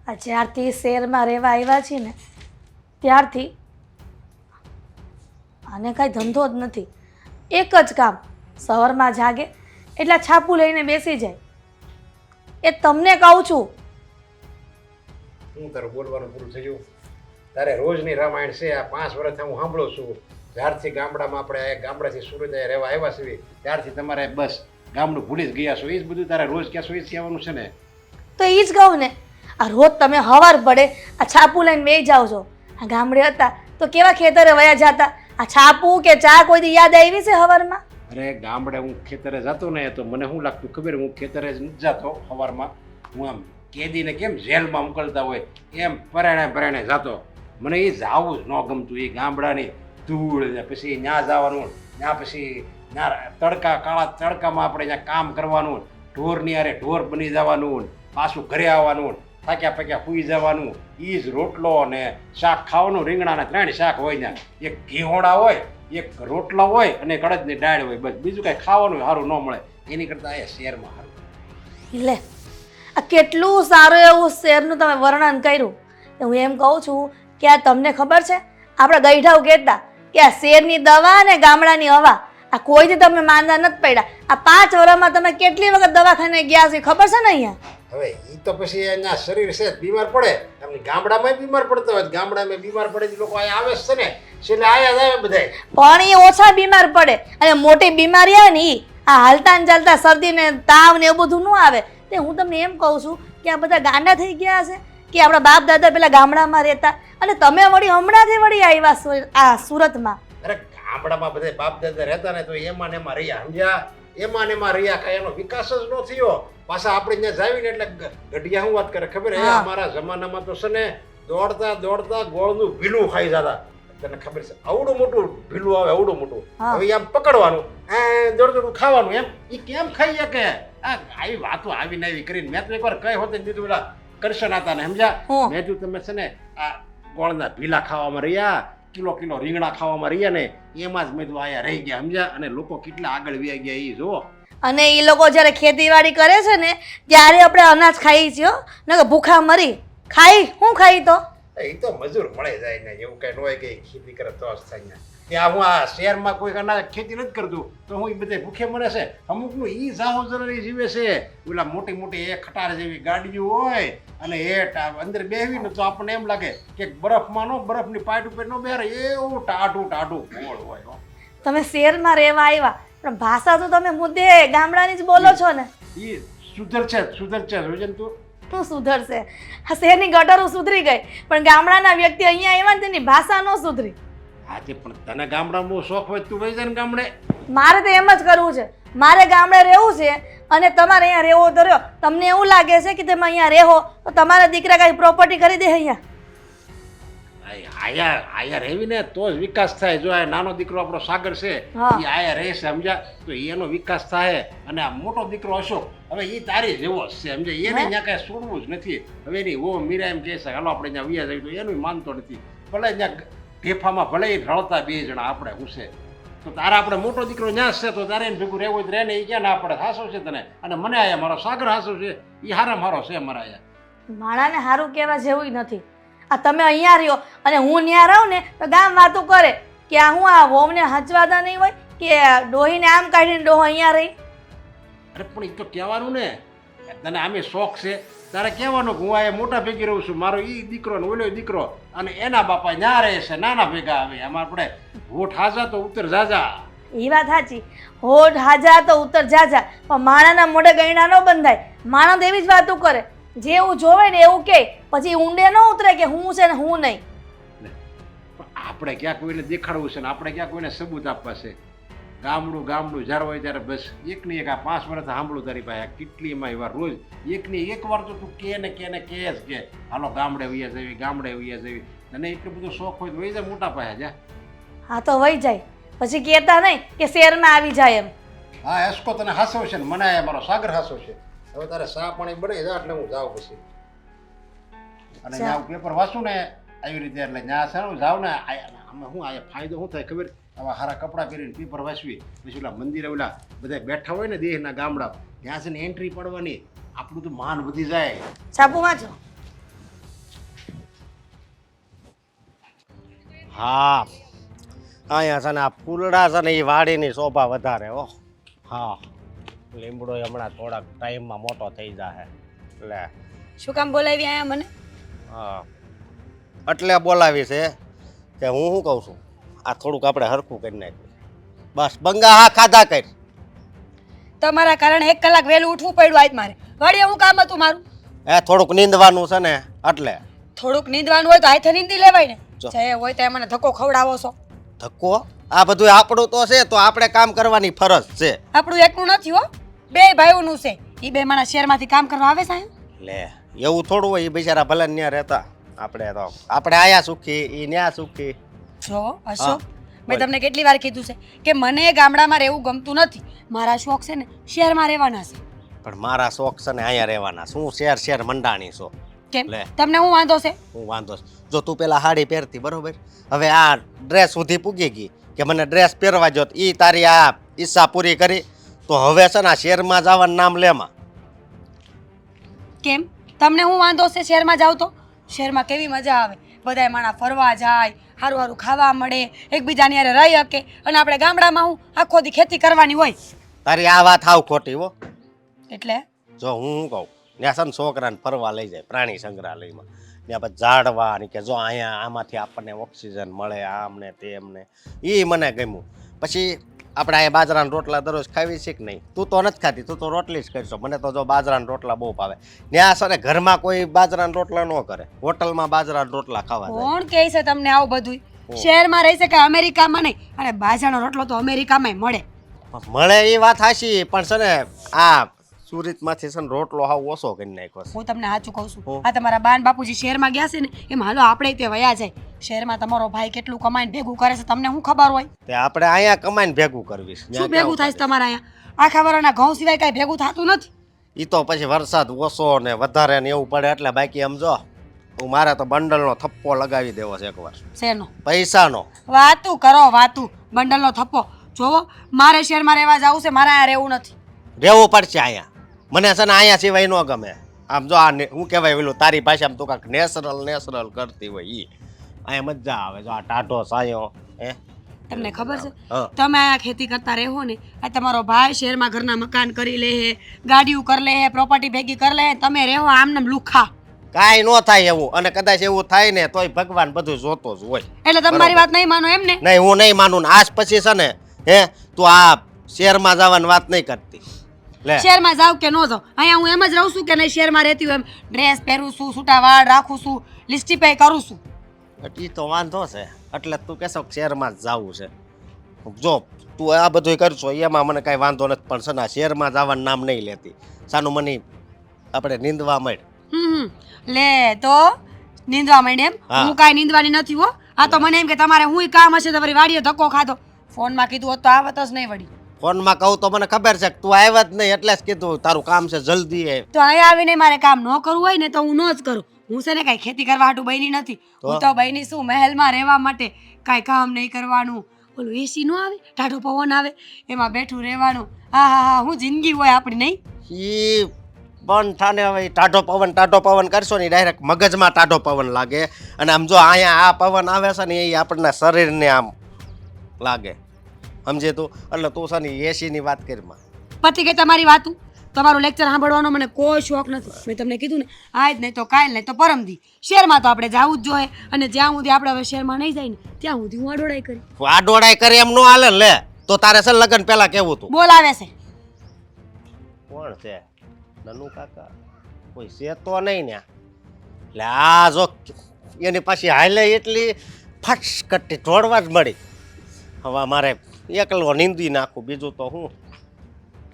આ જ્યારથી શહેરમાં રહેવા આવ્યા છીએ ને ત્યારથી આને કાંઈ ધંધો જ નથી. એક જ કામ, સવારમાં જાગે એટલે છાપું લઈને બેસી જાય. એ તમને કહું છું. હું તારું બોલવાનું પૂરું થઈ ગયું. તારે રોજની રામાયણ છે. આ 5 વર્ષથી હું સાંભળું છું. જ્યારથી ગામડામાં આપણે ગામડાથી સુરત રહેવા આવ્યા છીએ ત્યારથી તમારે બસ ગામડું ભૂલી જ ગયા છો. એ જ બધું તારે રોજ કહેશો એ જ કહેવાનું છે ને. તો એ જ કહું ને, આ રોજ તમે હવાર પડે આ છાપું લઈને બેસી જાઓ છો. આ ગામડે હતા તો કેવા ખેતરે વયા જતા. આ છાપું કે ચા કોઈ દી યાદ આવી છે હવારમાં? અરે ગામડે હું ખેતરે જતો ને તો મને શું લાગતું ખબર, હું ખેતરે જ નથી જતો સવારમાં. હું આમ કેદીને કેમ જેલમાં મોકલતા હોય એમ પરાણે જતો. મને એ જાવું જ ન ગમતું. એ ગામડાની ધૂળ ને પછી ત્યાં જવાનું, ત્યાં પછી તડકા કાળા તડકામાં આપણે ત્યાં કામ કરવાનું, ઢોરની અરે ઢોર બની જવાનું, પાછું ઘરે આવવાનું, થાક્યા પાક્યા સૂઈ જવાનું. એ જ રોટલો ને શાક ખાવાનું. રીંગણાના 3 શાક હોય ત્યાં, એક ઘીહોડા હોય, એક રોટલા હોય અને કડદની દાળ હોય. બસ બીજું કાંઈ ખાવાનું સારું ન મળે. એની કરતાં એ શહેરમાં સારું. લે, આ કેટલું સારું એવું શહેરનું તમે વર્ણન કર્યું. હું એમ કહું છું કે આ તમને ખબર છે આપણે ગઈઢાઓ કહેતા કે આ શહેરની દવા ને ગામડાની હવા. આ કોઈથી તમે માંદા નથી પડ્યા. આ 5 વર્ષમાં તમે કેટલી વખત દવાખાને ગયા છે ખબર છે ને અહીંયા? હવે એ તો પછી અહીંયા શરીર છે બીમાર પડે. એમની ગામડામાં બીમાર પડતા હોય, ગામડામાં બીમાર પડે લોકો અહીંયા આવે છે ને, છેલ્લે આયા જ આવે બધાય. પણ એ ઓછા બીમાર પડે અને મોટી બીમારી આવે ને એ આ હાલતા ને ચાલતા શરદી ને તાવ ને એવું બધું ન આવે. તે હું તમને એમ કહું છું કે આ બધા ગાંડા થઈ ગયા છે કે આપણા બાપ દાદા પેલા ગામડામાં રહેતા અને તમે વળી હમણાંથી વળી આવ્યા આ સુરતમાં. અરે ગામડામાં બધા બાપ દાદા રહેતા ને તો એમાં ને એમાં રહ્યા, સમજ્યા? એમાં ને એમાં રહ્યા, કાંઈ એનો વિકાસ જ ન થયો. પાછા આપણે ત્યાં જાવીને એટલે ગઢિયા શું વાત કરે ખબર? એ અમારા જમાનામાં તો છે ને દોડતા દોડતા ગોળનું ભીલું ખાઈ જતા. તને ખબર છે? આવડું મોટું ભીલું આવે, આવડું મોટું. હવે એમ પકડવાનું, દોડતું ખાવાનું. એમ એ કેમ ખાઈ શકે? આવી વાતો આવીને આવી કરીને મેં તો એકવાર કઈ હોતે દીધું પેલા કરશન હતા ને, સમજ્યા? મેં તું તમે છે ને આ ગોળના ભીલા ખાવામાં રહ્યા, કિલો રીંગણા ખાવામાં રહ્યા ને એમાં જ મેં તો આયા રહી ગયા, સમજ્યા? અને લોકો કેટલા આગળ વ્યા ગયા એ જુઓ. અને એ લોકો જ્યારે ખેતીવાડી કરે છે ને ત્યારે આપણે અનાજ ખાઈ છીએ, ને ભૂખા મરી ખાઈ શું ખાઈ તો એ તો મજૂર મળે જાય ને, એવું કઈ ન હોય કે ખેતી કરે તો જ થાય ને. ત્યાં હું આ શહેરમાં કોઈ અનાજ ખેતી નથી કરતું તો હું એ બધે ભૂખે મરે છે. અમુકનું ઈ જાહો જરી જીવે છે. ઓલા મોટી મોટી એ ખટાર જેવી ગાડીઓ હોય અને એ અંદર બેહવી ને તો આપણને એમ લાગે કે બરફમાં નો બરફની પાટ ઉપર નો બેરે એવું ટાઢું ગોળ હોય. તમે શહેરમાં રહેવા આવ્યા પણ ભાષા તો તમે મુદ્દે ગામડાની જ બોલો છો ને. એ સુધર છે રોજન તું શું સુધરશે? આ શહેરની ગટરો સુધરી ગઈ પણ ગામડાના વ્યક્તિ અહીંયા આવ્યા ને તેની ભાષા ન સુધરી. આજે પણ તને ગામડામાં બહુ શોખ હોય તું વહી જાય ને ગામડે. મારે તો એમ જ કરવું છે. મારે ગામડે રહેવું છે અને તમારે અહીંયા રહેવો તો રહ્યો. તમને એવું લાગે છે કે તમે અહીંયા રહો તો તમારા દીકરા કઈ પ્રોપર્ટી કરી દે અહીંયા? આયા રહેવી ને તો જ વિકાસ થાય. જો આ નાનો દીકરો આપણો સાગર છે એ આયા રહે છે, સમજ્યા? તો એનો વિકાસ થાય. અને આ મોટો દીકરો અશોક હવે એ તારી જેવો જ છે, સમજ્યા? એને અહીંયા કાંઈ છોડવું જ નથી. હવે એની ઓ મીરા એમ કહે છે હાલો આપણે ત્યાં વ્યા જઈએ તો એનું માનતો નથી. ભલે ત્યાં ઢેફામાં ભલે રળતા 2 જણા આપણે હું છે તો તારા આપણે મોટો દીકરો ત્યાં છે તો તારે એને ભેગું રહેવું જ રહે ને. એ ક્યાં ના પડે? હાસો છે તને. અને મને આયા મારો સાગર હાસો છે, એ હારામ હારો છે મારા આયા. માણાને સારું કહેવા જેવું નથી. આ તમે અહીંયા રહ્યો અને હું ત્યાં રહું ને તો ગામ વાતો કરે કે આ હું આ વહુને હચવાતા નહીં હોય કે ડોહીને આમ કાઢીને ડોહો અહીંયા રહી. અરે પણ એ તો કહેવાનું ને, તને આમે શોખ છે તારે કહેવાનું કે હું આ મોટા ભેગી રહું છું, મારો એ દીકરો ને ઓલો દીકરો અને એના બાપા ત્યાં રહે છે, નાના ભેગા આવે. આમાં આપણે હોઠ હાજા તો ઉત્તર જાજા. એ વાત સાચી, હોઠ હાજા તો ઉત્તર જાજા, પણ માણાના મોઢે ગયણા ન બંધાય. માણસ એવી જ વાતો કરે, જેવું જોવે ને એવું કે પછી ઊંડે ન ઉતરે કે હું છે ને હું નહીં. આપણે ક્યાં કોઈને દેખાડવું છે ને આપણે ક્યાં કોઈને સબૂત આપવા છે? ગામડું જ્યારે હોય ત્યારે બસ એકની એક આ 5 વર્ષ સાંભળું તારી પાસે કેટલી એમાં વાર રોજ એકની એક વાર તો તું કે જ કે હાલો ગામડે વૈયા જવી. અને એટલું બધું શોખ હોય તો વહી જાય મોટા પાસે જા. હા તો વહી જાય પછી કહેતા નહીં કે શહેરમાં આવી જાય એમ. હા એસકો તને હાસો છે ને મને મારો સાગર હાસો છે. હવે તારે ચા પાણી બને જા એટલે હું જાઉં પછી. અને ત્યાં પેપર વાંચું ને આવી રીતે એટલે ત્યાં છે ને જાઉં ને આમાં શું આ ફાયદો શું થાય ખબર? આવા સારા કપડાં પહેરીને પેપર વાંચવી પછી ઓલા મંદિરે ઓલા બધા બેઠા હોય ને દેશના ગામડા ત્યાં છે ને એન્ટ્રી પડવાની આપણું તો માન વધી જાય. છાપું વાંચો. હા અહીંયા છે ને આ ફૂલડા છે ને એ વાડીની શોભા વધારે હો. હા લીમડો હમણાં થોડાક ટાઈમમાં મોટો થઈ જાય એટલે શું કામ બોલાવી આયા મને? હા એટલે બોલાવી છે કે હું શું કહું છું આ થોડુંક આપણે હરખું કરી નાખ્યું બસ બંગા હા ખાધા કરી. તમારા કારણે 1 કલાક વહેલું ઉઠવું પડ્યું આજ મારે. વાડીએ હું કામ હતું મારું? એ થોડુંક નીંદવાનું છે ને એટલે થોડુંક નીંદવાનું હોય તો હાથે નીંદી લેવાય ને. જો. જે હોય તે મને ધક્કો ખવડાવો છો. ધક્કો આ બધું આપણું તો છે તો આપણે કામ કરવાની ફરજ છે. આપણું એકનું નથી હો, બે ભાઈઓનું છે. ઈ બે માણસ શહેરમાંથી કામ કરવા આવે સાહેબ. લે એવું થોડું હોય એ બિચારા ભલે ત્યાં રહેતા આપણે આયા સુખી એ ન્યા સુખી. જો અશોક, મેં બોલ. તમને કેટલી વાર કીધું છે કે મને ગામડામાં રહેવું ગમતું નથી. મારા શોખ છે ને શહેરમાં રહેવાના છે. પણ મારા શોખ છે ને અહીંયા રહેવાના શું શેર મંડાણી છો. કેમ? લે. તમને હું વાંધો છે? હું વાંધો છે. જો તું પેલા સાડી પહેરતી બરોબર હવે આ ડ્રેસ સુધી પૂગી ગઈ કે મને ડ્રેસ પહેરવા જોત એ તારી આ ઈચ્છા પૂરી કરી તો હવે છે ને આ શહેરમાં જવાનું નામ લેમાં. કેમ? તમને હું વાંધો છે શહેરમાં જાવ તો? શહેરમાં કેવી મજા આવે, બધાય માણસ ફરવા જાય, સારું સારું ખાવા મળે, એકબીજાની હારે રહી શકે. અને આપણે ગામડામાં હું આખો દી ખેતી કરવાની હોય. તારી આ વાત હાવ ખોટી હો. એટલે જો હું શું કહું ત્યાં છે ને છોકરાને ફરવા લઈ જાય પ્રાણી સંગ્રહાલયમાં ત્યાં પછી ઝાડવા અને કે જો અહીંયા આમાંથી આપણને ઓક્સિજન મળે આમને તેમને એ મને ગમ્યું. પછી આપણે અહીંયા બાજરાના રોટલા દરરોજ ખાવી છે કે નહીં? તું તો નથી ખાતી, તું તો રોટલી જ કરશો. મને તો જો બાજરાના રોટલા બહુ ભાવે. ત્યાં છે ને ઘરમાં કોઈ બાજરાના રોટલા ન કરે, હોટલમાં બાજરાના રોટલા ખાવા જાય. કોણ કહે છે તમને આવું બધું? શહેરમાં રહી છે કે અમેરિકામાં નહીં? અને બાજરાનો રોટલો તો અમેરિકામાંય મળે. મળે એ વાત હાચી પણ છે ને આ સુરતમાંથી છે ને રોટલો હાવ ઓછો કરી નાખ્યો છે. હું તમને સાચું કહું છું, હું? આ તમારા બાન બાપુજી શહેરમાં ગયા છે ને એમ હાલો આપણે તે વયા જાય. શહેરમાં તમારો ભાઈ કેટલું કમાઈને ભેગું કરે છે તમને શું ખબર હોય? તે આપણે અહીંયા કમાઈને ભેગું કરવી છે. શું ભેગું થાય છે તમારા અહીંયા? આખા વરાના ઘઉં સિવાય કાંઈ ભેગું થતું નથી. એ તો પછી વરસાદ ઓછો ને વધારે ને એવું પડે એટલે બાકી આમ જો હું મારે તો બંડલનો થપ્પો લગાવી દેવો છે એકવાર શેરનો? પૈસાનો. વાતું કરો વાતું, બંડલનો થપ્પો. જોવો મારે શહેરમાં રહેવા જવું છે, મારે અહીંયા રહેવું નથી. રહેવું પડશે અહીંયા. મને છે ને અહીંયા સિવાય ન ગમે. આમ જો આ શું કહેવાય પેલું તારી ભાષામાં તું કાંઈક નેચરલ કરતી હોય એ અહીંયા મજા આવે. જો આ ટાઢો સાયો હે તમને ખબર છે હા. તમે અહીંયા ખેતી કરતા રહો ને, આ તમારો ભાઈ શહેરમાં ઘરના મકાન કરી લે હે, ગાડીઓ કરી લે હે, પ્રોપર્ટી ભેગી કરી લે હે, તમે રહો આમને લુખા. કાંઈ ન થાય એવું અને કદાચ એવું થાય ને તોય ભગવાન બધું જોતો જ હોય. એટલે તમે મારી વાત નહીં માનો એમ ને? નહીં હું નહીં માનું ને આજ પછી છે ને હે તું આ શહેરમાં જવાની વાત નહીં કરતી. લે શહેરમાં જાવ કે ન જાવ, અહીંયા હું એમ જ રહું છું કે નહીં શહેરમાં રહેતી હોય એમ. ડ્રેસ પહેરું છું, છૂટા વાળ રાખું છું, લિસ્ટીફાઈ કરું છું. એ તો વાંધો છે એટલે તું કહેશો કે શહેરમાં જ જવું છે. જો તું આ બધું કરશો એમાં મને કાંઈ વાંધો નથી પણ છે ને આ શહેરમાં જવાનું નામ નહીં લેતી. સાનું મને આપણે નીંદવા મળ. લે તો નીંદવા માંડે એમ? હા. હું કાંઈ નીંદવાની નથી હો. આ તો મને એમ કે તમારે હું કામ હશે તો વળી વાડીએ ધક્કો ખાધો. ફોનમાં કીધું હોત તો આવત જ નહીં વળી. ફોનમાં કહું તો મને ખબર છે કે તું આવ્યા જ નહીં એટલે જ કીધું તારું કામ છે જલ્દી એ. તો અહીંયા આવીને મારે કામ ન કરવું હોય ને તો હું ન જ કરું. હું છે ને કાંઈ ખેતી કરવા હાટું બની નથી. હું તો બની શું મહેલમાં રહેવા માટે, કાંઈ કામ નહીં કરવાનું. ઓલું એસી નો આવે, ટાઢો પવન આવે, એમાં બેઠું રહેવાનું. હા હા હા, હું જિંદગી હોય આપણી નહીં? એ બંધ થાને હવે ઈ ટાઢો પવન કરશો ને ડાયરેક્ટ મગજમાં ટાઢો પવન લાગે અને આમ જો અહીંયા આ પવન આવે છે ને એ આપણના શરીરને આમ લાગે સમજે તું. એટલે તું છે ને એસીની વાત કરીમાં. પતિ કે તમારી વાતું, તમારું લેક્ચર સાંભળવાનો મને કોઈ શોખ નથી. મેં તમને કીધું ને આજ નહીં તો કાલ નહીં તો પરમદી શહેરમાં તો આપણે જવું જ જોઈએ. અને જ્યાં સુધી આપણે હવે શહેરમાં નહીં જાય ને ત્યાં સુધી હું આડોડાઈ કરી. આ દોડાઈ કરી એમ ન હાલે લે. તો તારે છે લગ્ન પહેલા કેવું તું? બોલાવે છે. કોણ છે? નનુ કાકા કોઈ છે તો નહીં ને. એટલે આ જો એની પાછી હાલે એટલી ફટ કટ્ટી ઢોળવા જ મળી. હવે મારે એકલો નીંદી નાખું બીજું તો હું.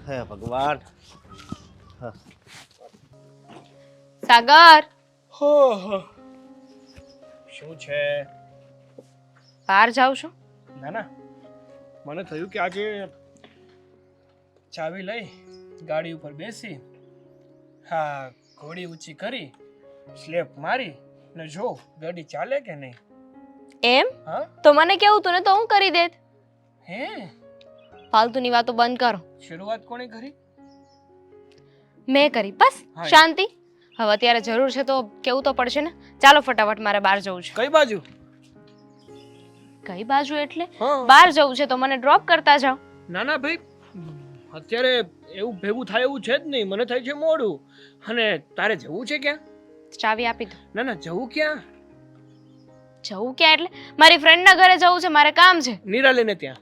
હે ભગવાન. સાગર, શું છે? બહાર જાઉં છું. ના ના, મને થયું કે આજે ચાવી લઈ ગાડી ઉપર બેસી, હા ઘોડી ઊંચી કરી, સ્લેપ મારી ને જો ગાડી ચાલે કે નહીં. એમ હા તો મને કેવું તું ને તો હું કરી દેત. હે, ફાલતુની વાતો બંધ કરો. શરૂઆત કોણે કરી? મેં કરી, બસ હા. શાંતિ. હવે અત્યારે જરૂર છે તો કેવું તો પડશે ને. ચાલો ફટાફટ, મારે બહાર જવું છે. કઈ બાજુ? કઈ બાજુ એટલે હા બહાર જવું છે તો મને ડ્રોપ કરતા જાઓ. ના ના ભાઈ, અત્યારે એવું ભેગું થાય એવું છે જ નહીં. મને થાય છે મોડું. અને તારે જવું છે ક્યાં? ચાવી આપી દો. ના ના, જવું ક્યાં? જવું ક્યાં એટલે મારી ફ્રેન્ડના ઘરે જવું છે, મારે કામ છે. નિરાલીને ત્યાં.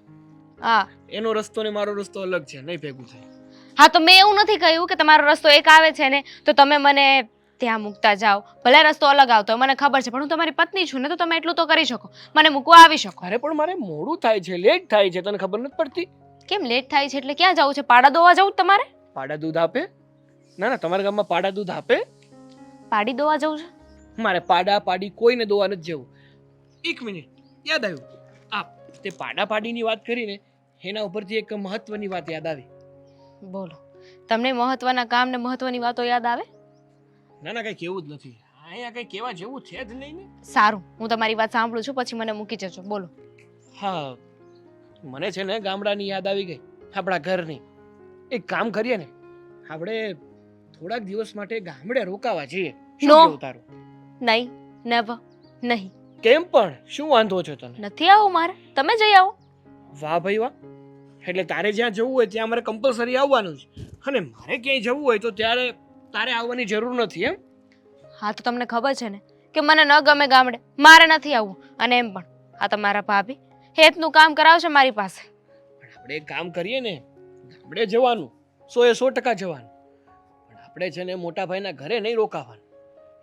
હા એનો રસ્તો ને મારો રસ્તો અલગ છે, નહીં ભેગું થાય. હા તો મેં એવું નથી કહ્યું કે તમારો રસ્તો એક આવે છે ને તો તમે મને ત્યાં મૂકતા જાઓ. ભલે રસ્તો અલગ આવતો હોય મને ખબર છે, પણ હું તમારી પત્ની છું ને, તો તમે એટલું તો કરી શકો, મને મૂકવા આવી શકો. અરે પણ મારે મોડું થાય છે, લેટ થાય છે, તને ખબર નથી પડતી? કેમ લેટ થાય છે એટલે ક્યાં જવું છે? પાડા દોવા જવું તમારે? પાડા દૂધ આપે? ના ના, તમારા ગામમાં પાડા દૂધ આપે? પાડી દોવા જવું છે? મારે પાડા પાડી કોઈને દોવા નથી જવું. એક મિનિટ, યાદ આવ્યું. આ તે પાડા પાડીની વાત કરીને એના ઉપરથી એક મહત્વની વાત યાદ આવી. બોલો, તમને મહત્વના કામ ને મહત્વની વાતો યાદ આવે? ના ના, કઈ કેવું જ નથી. અહીંયા કઈ કેવા જેવું છે જ નહીં ને. સારું, હું તમારી વાત સાંભળું છું, પછી મને મૂકી જજો. બોલો. હા, મને છે ને ગામડાની યાદ આવી ગઈ, આપણા ઘરની. એક કામ કરીએ ને, આપણે થોડાક દિવસ માટે ગામડે રોકાવા જઈએ. શું No. કેવું તારું? નહીં, નેવર, નહીં. કેમ પણ? શું વાંધો છે તને? નથી આવું મારે, તમે જઈ આવો. વાહ ભાઈ વાહ. એટલે તારે જ્યાં જવું હોય ત્યાં મારે કમ્પલસરી આવવાનું છે, અને મારે ક્યાંય જવું હોય તો ત્યારે તારે આવવાની જરૂર નથી એમ? હા તો તમને ખબર છે ને કે મને ન ગમે ગામડે, મારે નથી આવવું. અને એમ પણ આ તમારા ભાભી હેતનું કામ કરાવશે મારી પાસે. પણ આપણે એક કામ કરીએ ને, ગામડે જવાનું, 100% જવાનું. પણ આપણે છે ને મોટા ભાઈના ઘરે નહીં રોકાવાનું,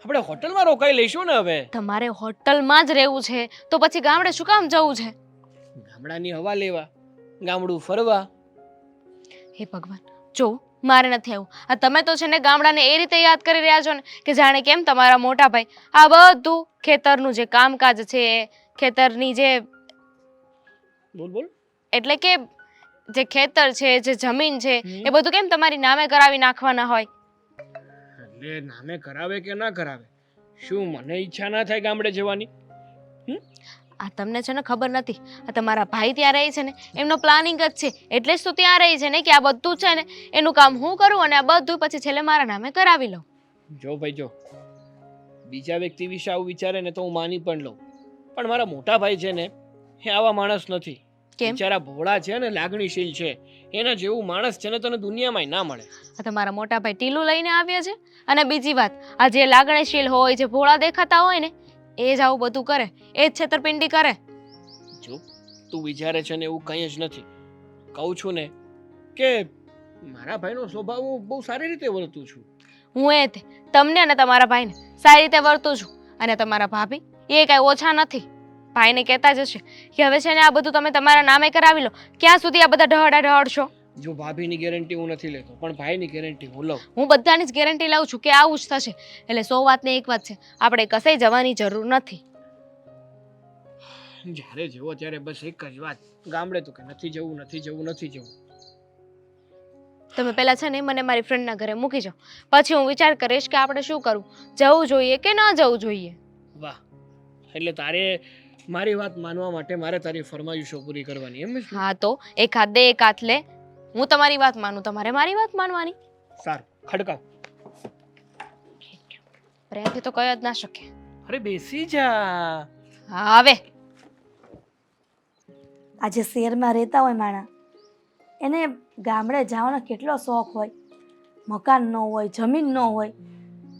આપણે હોટલમાં રોકાઈ લઈશું ને. હવે તમારે હોટલમાં જ રહેવું છે તો પછી ગામડે શું કામ જવું છે? ગામડાની હવા લેવા, ગામડું ફરવા. હે ભગવાન, જો મારે નથી આવું. આ તમે તો છે ને ગામડાને એ રીતે યાદ કરી રહ્યા છો ને કે જાણે કેમ તમારા મોટા ભાઈ આ બધું ખેતરનું જે કામકાજ છે, ખેતરની જે બોલ બોલ. એટલે કે જે ખેતર છે, જે જમીન છે, એ બધું કેમ તમારી નામે કરાવી નાખવાના હોય? એટલે નામે કરાવે કે ના કરાવે, શું મને ઈચ્છા ના થાય ગામડે જવાની? આ તમને છે ને ખબર નથી, આ તમારા ભાઈ ત્યાં રહે છે ને એમનો પ્લાનિંગ જ છે, એટલે જ તો ત્યાં રહી છે ને કે આ બધું છે ને એનું કામ હું કરું અને આ બધું પછી છેલ્લે મારા નામે કરાવી લઉં. જો ભાઈ જો, બીજા વ્યક્તિ વિશે આવું વિચારે ને તો હું માની પણ લઉં, પણ મારા મોટા ભાઈ છે ને એ આવા માણસ નથી. કેમ? બિચારા ભોળા છે ને લાગણીશીલ છે, એના જેવું માણસ છે ને તને દુનિયામાં ના મળે. આ તમારા મોટા ભાઈ ટીલું લઈને આવ્યા છે. અને બીજી વાત, આ જે લાગણીશીલ હોય, જે ભોળા દેખાતા હોય ને એ જ આવું બધું કરે, એ જ છેતરપિંડી કરે. જો તું વિચારે છે ને એવું કંઈ જ નથી. કહું છું ને કે મારા ભાઈનો સ્વભાવ હું બહુ સારી રીતે વર્તું છું. હું એ તે તમને અને તમારા ભાઈને સારી રીતે વર્તું છું, અને તમારા ભાભી એ કાંઈ ઓછા નથી. ભાઈને કહેતા જ હશે કે હવે છે ને આ બધું તમે તમારા નામે કરાવી લો. ક્યાં સુધી આ બધા ઢહડા ઢહડશો? જો ભાભીની ગેરંટી હું નથી લેતો, પણ ભાઈની ગેરંટી હું લઉં. હું બધાની જ ગેરંટી લઉં છું કે આવું જ થશે. એટલે 100 વાતને એક વાત છે, આપણે કશે જવાની જરૂર નથી. જ્યારે જેવો ત્યારે બસ એક જ વાત, ગામડે તો કે નથી જવું, નથી જવું, નથી જવું. તમે પહેલા છે ને મને મારી ફ્રેન્ડના ઘરે મૂકી જાઓ, પછી હું વિચાર કરીશ કે આપણે શું કરવું, જવું જોઈએ કે ન જવું જોઈએ. વાહ, એટલે તારે મારી વાત માનવા માટે મારે તારી ફરમાઈશો પૂરી કરવાની એમ છે? હા તો એક હાથ દે એક હાથ લે. હું તમારી વાત માનું, તમારે મારી વાત માનવાની. સારું, ખડકાવ. પ્રેમથી તો કહી જ ના શકે. અરે બેસી જા. હા હવે આ જે શહેરમાં રહેતા હોય માણા, એને ગામડે જવાનો કેટલો શોખ હોય. મકાન ન હોય, જમીન ન હોય,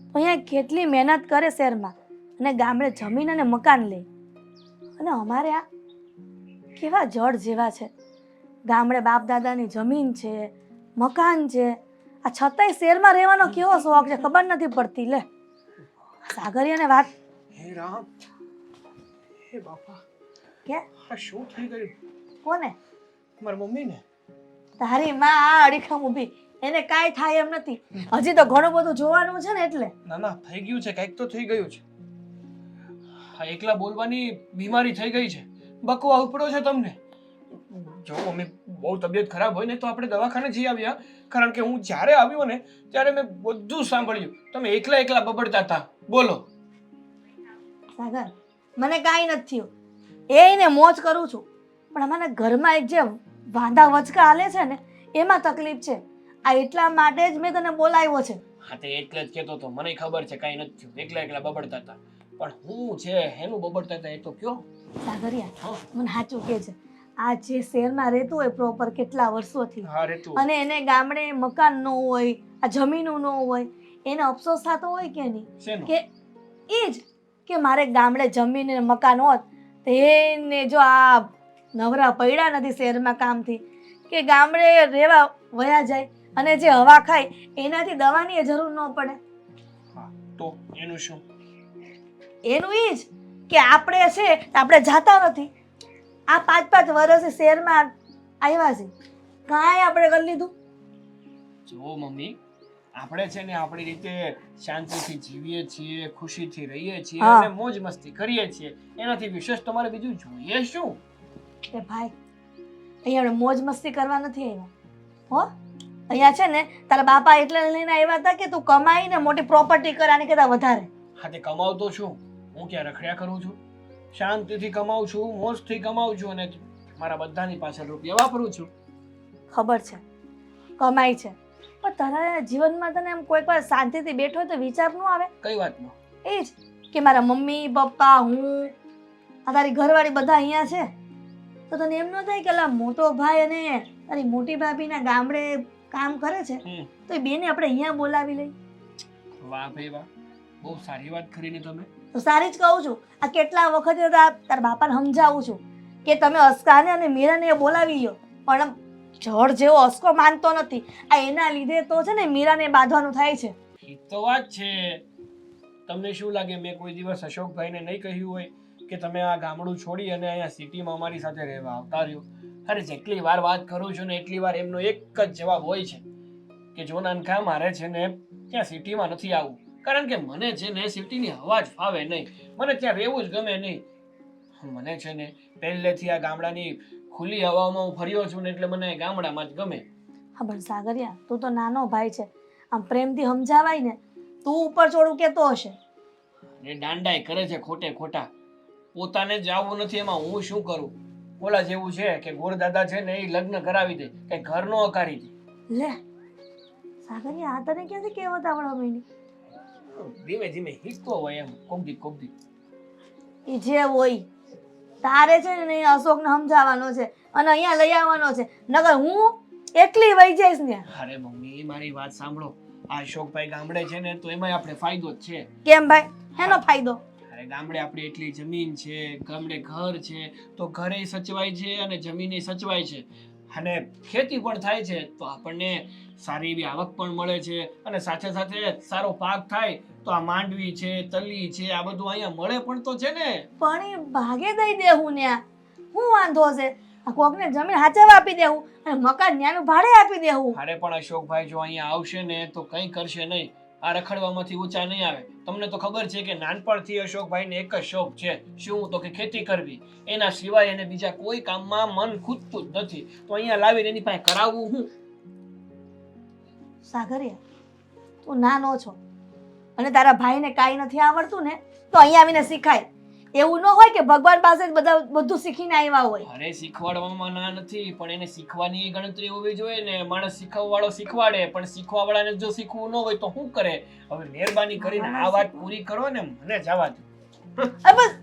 તો અહીંયા કેટલી મહેનત કરે શહેરમાં, અને ગામડે જમીન અને મકાન લે. અને અમારે આ કેવા જળ જેવા છે, ગામડે બાપ દાદાની જમીન છે, મકાન છે, આ છતાંય શહેરમાં રહેવાનો કેવો શોખ છે ખબર નથી પડતી. લે સાગરિયાને વાત. હે રામ, હે બાપા, કે આ શું થઈ ગયું? કોને? મારી મમ્મીને. તારી માં આ અડીખમ ઊભી, એને કાંઈ થાય એમ નથી. હજી તો ઘણું બધું જોવાનું છે ને એટલે. ના ના, થઈ ગયું છે, કંઈક તો થઈ ગયું છે. આ એકલા બોલવાની બીમારી થઈ ગઈ છે, બકવા ઉપડ્યો છે તમને. જો મમ્મી બહુ તબિયત ખરાબ હોય ને તો આપણે દવાખાને જઈ આવ્યા, કારણ કે હું જ્યારે આવ્યો ને ત્યારે મેં બધું સાંભળ્યું. તમે એકલા એકલા બબડતા હતા. બોલો. સાગર, મને કાંઈ નથી થયું, એને મોજ કરું છું, પણ અમારા ઘરમાં એક જે વાંધા વચકા હાલે છે ને એમાં તકલીફ છે. આ એટલા માટે જ મેં તને બોલાવ્યો છે. હા તે એટલે જ કહેતો હતો, મને ખબર છે કાંઈ નથી થયું, એકલા એકલા બબડતા હતા. પણ હું છે એનું બબડતા હતા એ તો કયો. સાગરિયા હા. મને સાચું કે છે આ જે શહેરમાં રહેતું હોય પ્રોપર કેટલા વર્ષોથી હા રેતું. અને એને ગામડે મકાન ન હોય આ જમીનો ન હોય એને અફસોસ થતો હોય કે નહીં શેનો? કે એ જ કે મારે ગામડે જમીન અને મકાન હોત તો એને જો આ નવરા પડ્યા નથી શહેરમાં કામથી કે ગામડે રહેવા વયા જાય અને જે હવા ખાય એનાથી દવાની જરૂર ન પડે. હા તો એનું શું? એનું એ જ કે આપણે છે આપણે જાતા નથી આ 5-5 વર્ષથી શહેરમાં આવ્યા છે કાંઈ આપણે કરી લીધું. જો મમ્મી આપણે છે ને આપણી રીતે શાંતિથી જીવીએ છીએ, ખુશીથી રહીએ છીએ હા. અને મોજ મસ્તી કરીએ છીએ. એનાથી વિશેષ તમારે બીજું જોઈએ શું? કે ભાઈ અહીંયા આપણે મોજ મસ્તી કરવા નથી આવ્યા હો. અહીંયા છે ને તારા બાપા એટલે લઈને આવ્યા હતા કે તું કમાઈને મોટી પ્રોપર્ટી કર આની કરતાં વધારે. હા તે કમાવતો છું હું, ક્યાં રખડ્યા કરું છું? શાંતિથી કમાઉં છું, મોજથી કમાઉં છું અને મારા બધાની પાછળ રૂપિયા વાપરું છું. ખબર છે કમાઈ છે પણ તારા જીવનમાં તને એમ કોઈક વાર શાંતિથી બેઠો હોય તો વિચાર ન આવે કઈ વાતનો? એ જ કે મારા મમ્મી પપ્પા હું આ તારી ઘરવાળી બધા અહીંયા છે તો તને એમ ન થાય કે લા મોટો ભાઈ અને તારી મોટી ભાભીના ગામડે કામ કરે છે તો એ બેને આપણે અહીંયા બોલાવી લઈ. વાહ ભાઈ વાહ, બહુ સારી વાત કરીને તમે. તો સારી જ કહું છું આ કેટલા વખતે તારા બાપાને સમજાવું છું કે તમે અસ્કાને અને મીરાને બોલાવી લો પણ જળ જેવો અસ્કો માનતો નથી. આ એના લીધે તો છે ને મીરાને બાંધવાનું થાય છે. એ તો વાત છે. તમને શું લાગે મેં કોઈ દિવસ અશોકભાઈને નહીં કહ્યું હોય કે તમે આ ગામડું છોડી અને અહીંયા સિટીમાં અમારી સાથે રહેવા આવતા રહ્યો? અરે જેટલી વાર વાત કરું છું ને એટલી વાર એમનો એક જ જવાબ હોય છે કે જો નાનકા મારે છે ને ત્યાં સિટીમાં નથી આવવું કારણ કે મને છે ને સિટીની હવા જ ફાવે નહીં, મને ત્યાં રહેવું જ ગમે નહીં. મને છે ને પહેલેથી આ ગામડાની ખુલ્લી હવામાં હું ફર્યો છું ને એટલે મને ગામડામાં જ ગમે. હા પણ સાગરિયા તું તો નાનો ભાઈ છે આમ પ્રેમથી સમજાવાય ને તું ઉપર ચોડું કેતો હશે. એ દાંડાઈ કરે છે ખોટે ખોટા, પોતાને જ આવવું નથી એમાં હું શું કરું? ઓલા જેવું છે કે ગોરદાદા છે ને એ લગ્ન કરાવી દે કે ઘરનો અકારી દે. લે સાગરિયા આ તને ક્યાંથી કહેવત આવડવા માંડી? ધીમે ધીમે હિસતો હોય એમ કોકદી. એ જે હોય તારે છે ને અશોકને સમજાવવાનો છે અને અહીંયા લઈ આવવાનો છે નકર હું એકલી વહી જઈશ ને. અરે મમ્મી મારી વાત સાંભળો, આ અશોકભાઈ ગામડે છે ને તો એમાંય આપણે ફાયદો જ છે. કેમ ભાઈ એનો ફાયદો? અરે ગામડે આપણી એટલી જમીન છે, ગામડે ઘર છે તો ઘરે સચવાય છે અને જમીને સચવાય છે અને ખેતી પણ થાય છે તો આપણને સારી એવી આવક પણ મળે છે અને સાથે સાથે સારો પાક થાય તો આ માંડવી છે, તલી છે, આ બધું અહીંયા મળે પણ તો છે ને. પણ એ ભાગે દઈ દેવું ન્યા શું વાંધો છે? આ કોકને જમીન હાચવા આપી દેવું અને મકાન ન્યાનું ભાડે આપી દેવું. અરે પણ અશોકભાઈ જો અહીંયા આવશે ને તો કંઈ કરશે નહીં, આ રખડવામાંથી ઊંચા નહીં આવે. તમને તો ખબર છે કે નાનપણથી અશોકભાઈને એક જ શોખ છે, શું તો કે ખેતી કરવી. એના સિવાય એને બીજા કોઈ કામમાં મન ખૂટતું જ નથી. તો અહીંયા લાવીને એની પાસે કરાવવું હું? સાગરિયા તું નાનો છો અને તારા ભાઈને કાંઈ નથી આવડતું ને તો અહીંયા આવીને શીખાય. એવું ન હોય કે ભગવાન પાસે જ બધું શીખીને આવ્યા હોય. અરે શીખવાડવામાં ના નથી પણ એને શીખવાની ગણતરી હોવી જોઈએ ને. માણસ શીખવવાળો શીખવાડે પણ શીખવાવાળાને જો શીખવું ન હોય તો શું કરે? હવે મહેરબાની કરીને આ વાત પૂરી કરો ને મને જવા દો. બસ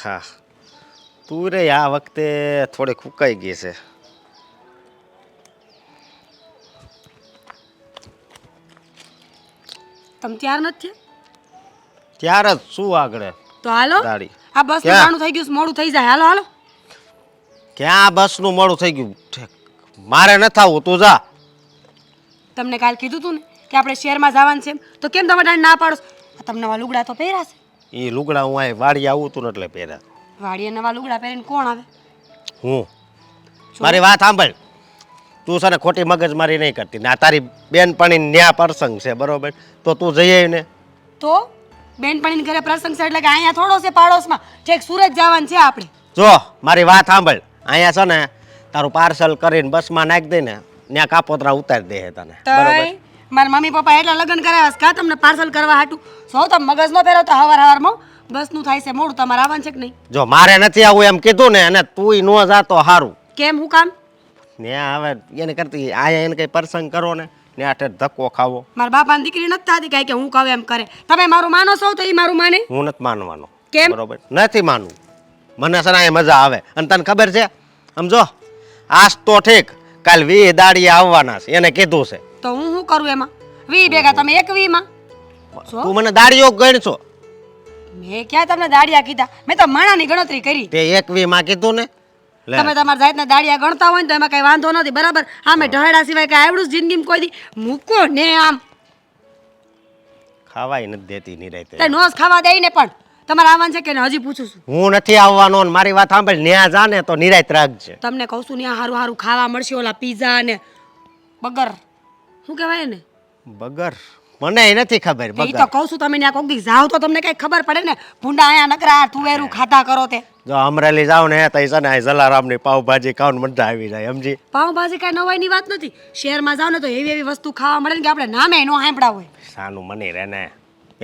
હા તું રે આ વખતે થોડી ફૂંકાઈ ગઈ છે. તમે તૈયાર નથી થયા? ત્યારે જ શું આગળ તો હાલો ગાડી આ બસ ક્યાં? નું થઈ ગયું મોડું થઈ જાય. હાલો હાલો. ક્યાં બસનું મોડું થઈ ગયું? મારે નથી આવવું, તું જા. તમને કાલ કીધું તું ને કે આપણે શહેરમાં જવાનું છે એમ, તો કેમ તમે ના પાડો છો? આ તમને નવા લુગડા તો પહેર્યા છે. એ લુગડા હું અહીં વાડી આવું તું ને એટલે પહેર્યા. વાડીએ નવા લુગડા પહેરીને કોણ આવે? હું મારી વાત સાંભળ, તું છે ને ખોટી મગજમારી નહીં કરતી ને આ તારી બેનપણી ન્યા પ્રસંગ છે બરોબર તો તું જઈ આવી ને. તો બેનપણીને ઘરે પ્રસંગ છે એટલે કે અહીંયા થોડો છે પાડોશમાં, છેક સુરત જવાનું છે આપણે. જો મારી વાત સાંભળ, અહીંયા છે ને તારું પાર્સલ કરીને બસમાં નાખી દે ને ત્યાં કાપોતરા ઉતારી દે તને બરોબર. તઈ મારા મમ્મી પપ્પા એટલા લગ્ન કરાવ્યા છે કા તમને પાર્સલ કરવા હાટું? સૌ તમે મગજ નો ફેરવતા હવારમાં બસનું થાય છે મોડું, તમારે આવવાનું છે કે નહીં? જો મારે નથી આવું એમ કીધું ને અને તુંય ન જાતો સારું. કેમ હું કામ? ને હવે એને કરતી આયા એને કઈ પ્રસંગ કરો ને ને આઠે ધક્કો ખાવો. મારા બાપાની દીકરી નથી થતી કાંઈ કે હું કહું એમ કરે. તમે મારું માનો છો તો એ મારું માને? હું નથી માનવાનો. કેમ? બરોબર નથી માનવું. મને છે ને એ મજા આવે. અને તને ખબર છે સમજો આજ તો ઠીક કાલ 20 દાડીએ આવવાના છે એને કીધું છે. તો હું શું કરું એમાં? 20 ભેગા તમે 21 માં છો? તું મને દાડીઓ ગણશો. મેં ક્યાં તમને દાડિયા કીધા? મેં તો માણાની ગણતરી કરી. તે 21 માં કીધું ને. લે તમે તમારા જાતના દાડિયા ગણતા હોય ને તો એમાં કઈ વાંધો નથી બરાબર. આમે ઢહેડા સિવાય કઈ આવડું જ જિંદગીમાં કોઈ દી મૂકો ને આમ ખાવાય નથી દેતી નિરાતે. તે નોસ ખાવા દઈ ને પણ તમારે આવવાનું છે કે નહીં હજી પૂછું છું. હું નથી આવવાનો ને મારી વાત સાંભળ ન્યા જા ને તો નિરાત રાખજે. તમને કહું છું ને હારું હારું ખાવા મળશે ઓલા પીઝા ને બગર શું કહેવાય ને બગર મને એ નથી ખબર એ તો બગર. કહું છું તમે ત્યાં કોક દી જાવ તો તમને કઈ ખબર પડે ને. ભૂંડા અહીંયા નકરા તુવેરું ખાતા કરો તે. જો અમરેલી જાવ ને તો છે ને જલારામની પાવભાજી ખાવાનું મજા આવી જાય સમજી. પાવભાજી કઈ નવાઈની વાત નથી. શહેરમાં જાવ ને તો એવી એવી વસ્તુ ખાવા મળે ને કે આપણે નામે નો સાંભળ્યા હોય. સાનું મની રહે ને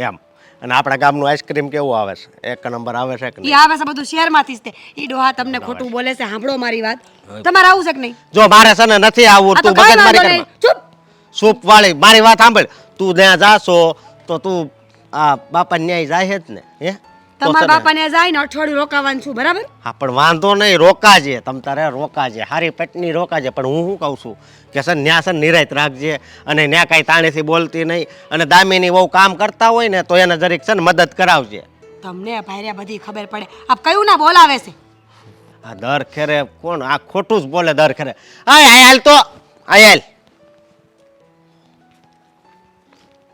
એમ. અને આપણા ગામનું આઈસ્ક્રીમ કેવું આવે છે? એક નંબર આવે છે કે એ નહીં? આવે છે બધું શહેરમાંથી જ તે. ઈ ડોહા તમને ખોટું બોલે છે સાંભળો મારી વાત. તમારે આવું છે કે નહીં? જો મારે છે ને નથી આવવું આ તો તું કાંઈ મગજ મારી વાંધો નહીં. કરમાં. ચૂપ. સૂપ વાળી મારી વાત સાંભળ. તું ત્યાં જાશો તો તું આ બાપા ન્યાય જાય જ ને હે તો તમારા છે ને. બાપાને જાય ને અઠવાડિયું રોકાવાનું છું બરાબર. હા પણ વાંધો નહીં રોકાજે તમ તારે રોકાજે હારી પેટની રોકાજે પણ હું શું કહું છું કે સર ન્યા છે ને નિરાત રાખજે અને ન્યા કાંઈ તાણીથી બોલતી નહીં અને દામીની બહુ કામ કરતા હોય ને તો એને જરીક છે ને મદદ કરાવજે. તમને ભાઈર્યા બધી ખબર પડે. આપ કયું ના બોલાવે છે? આ દર ખેરે કોણ આ ખોટું જ બોલે દર ખેરે. આય આય હાલ તો આય હાલ.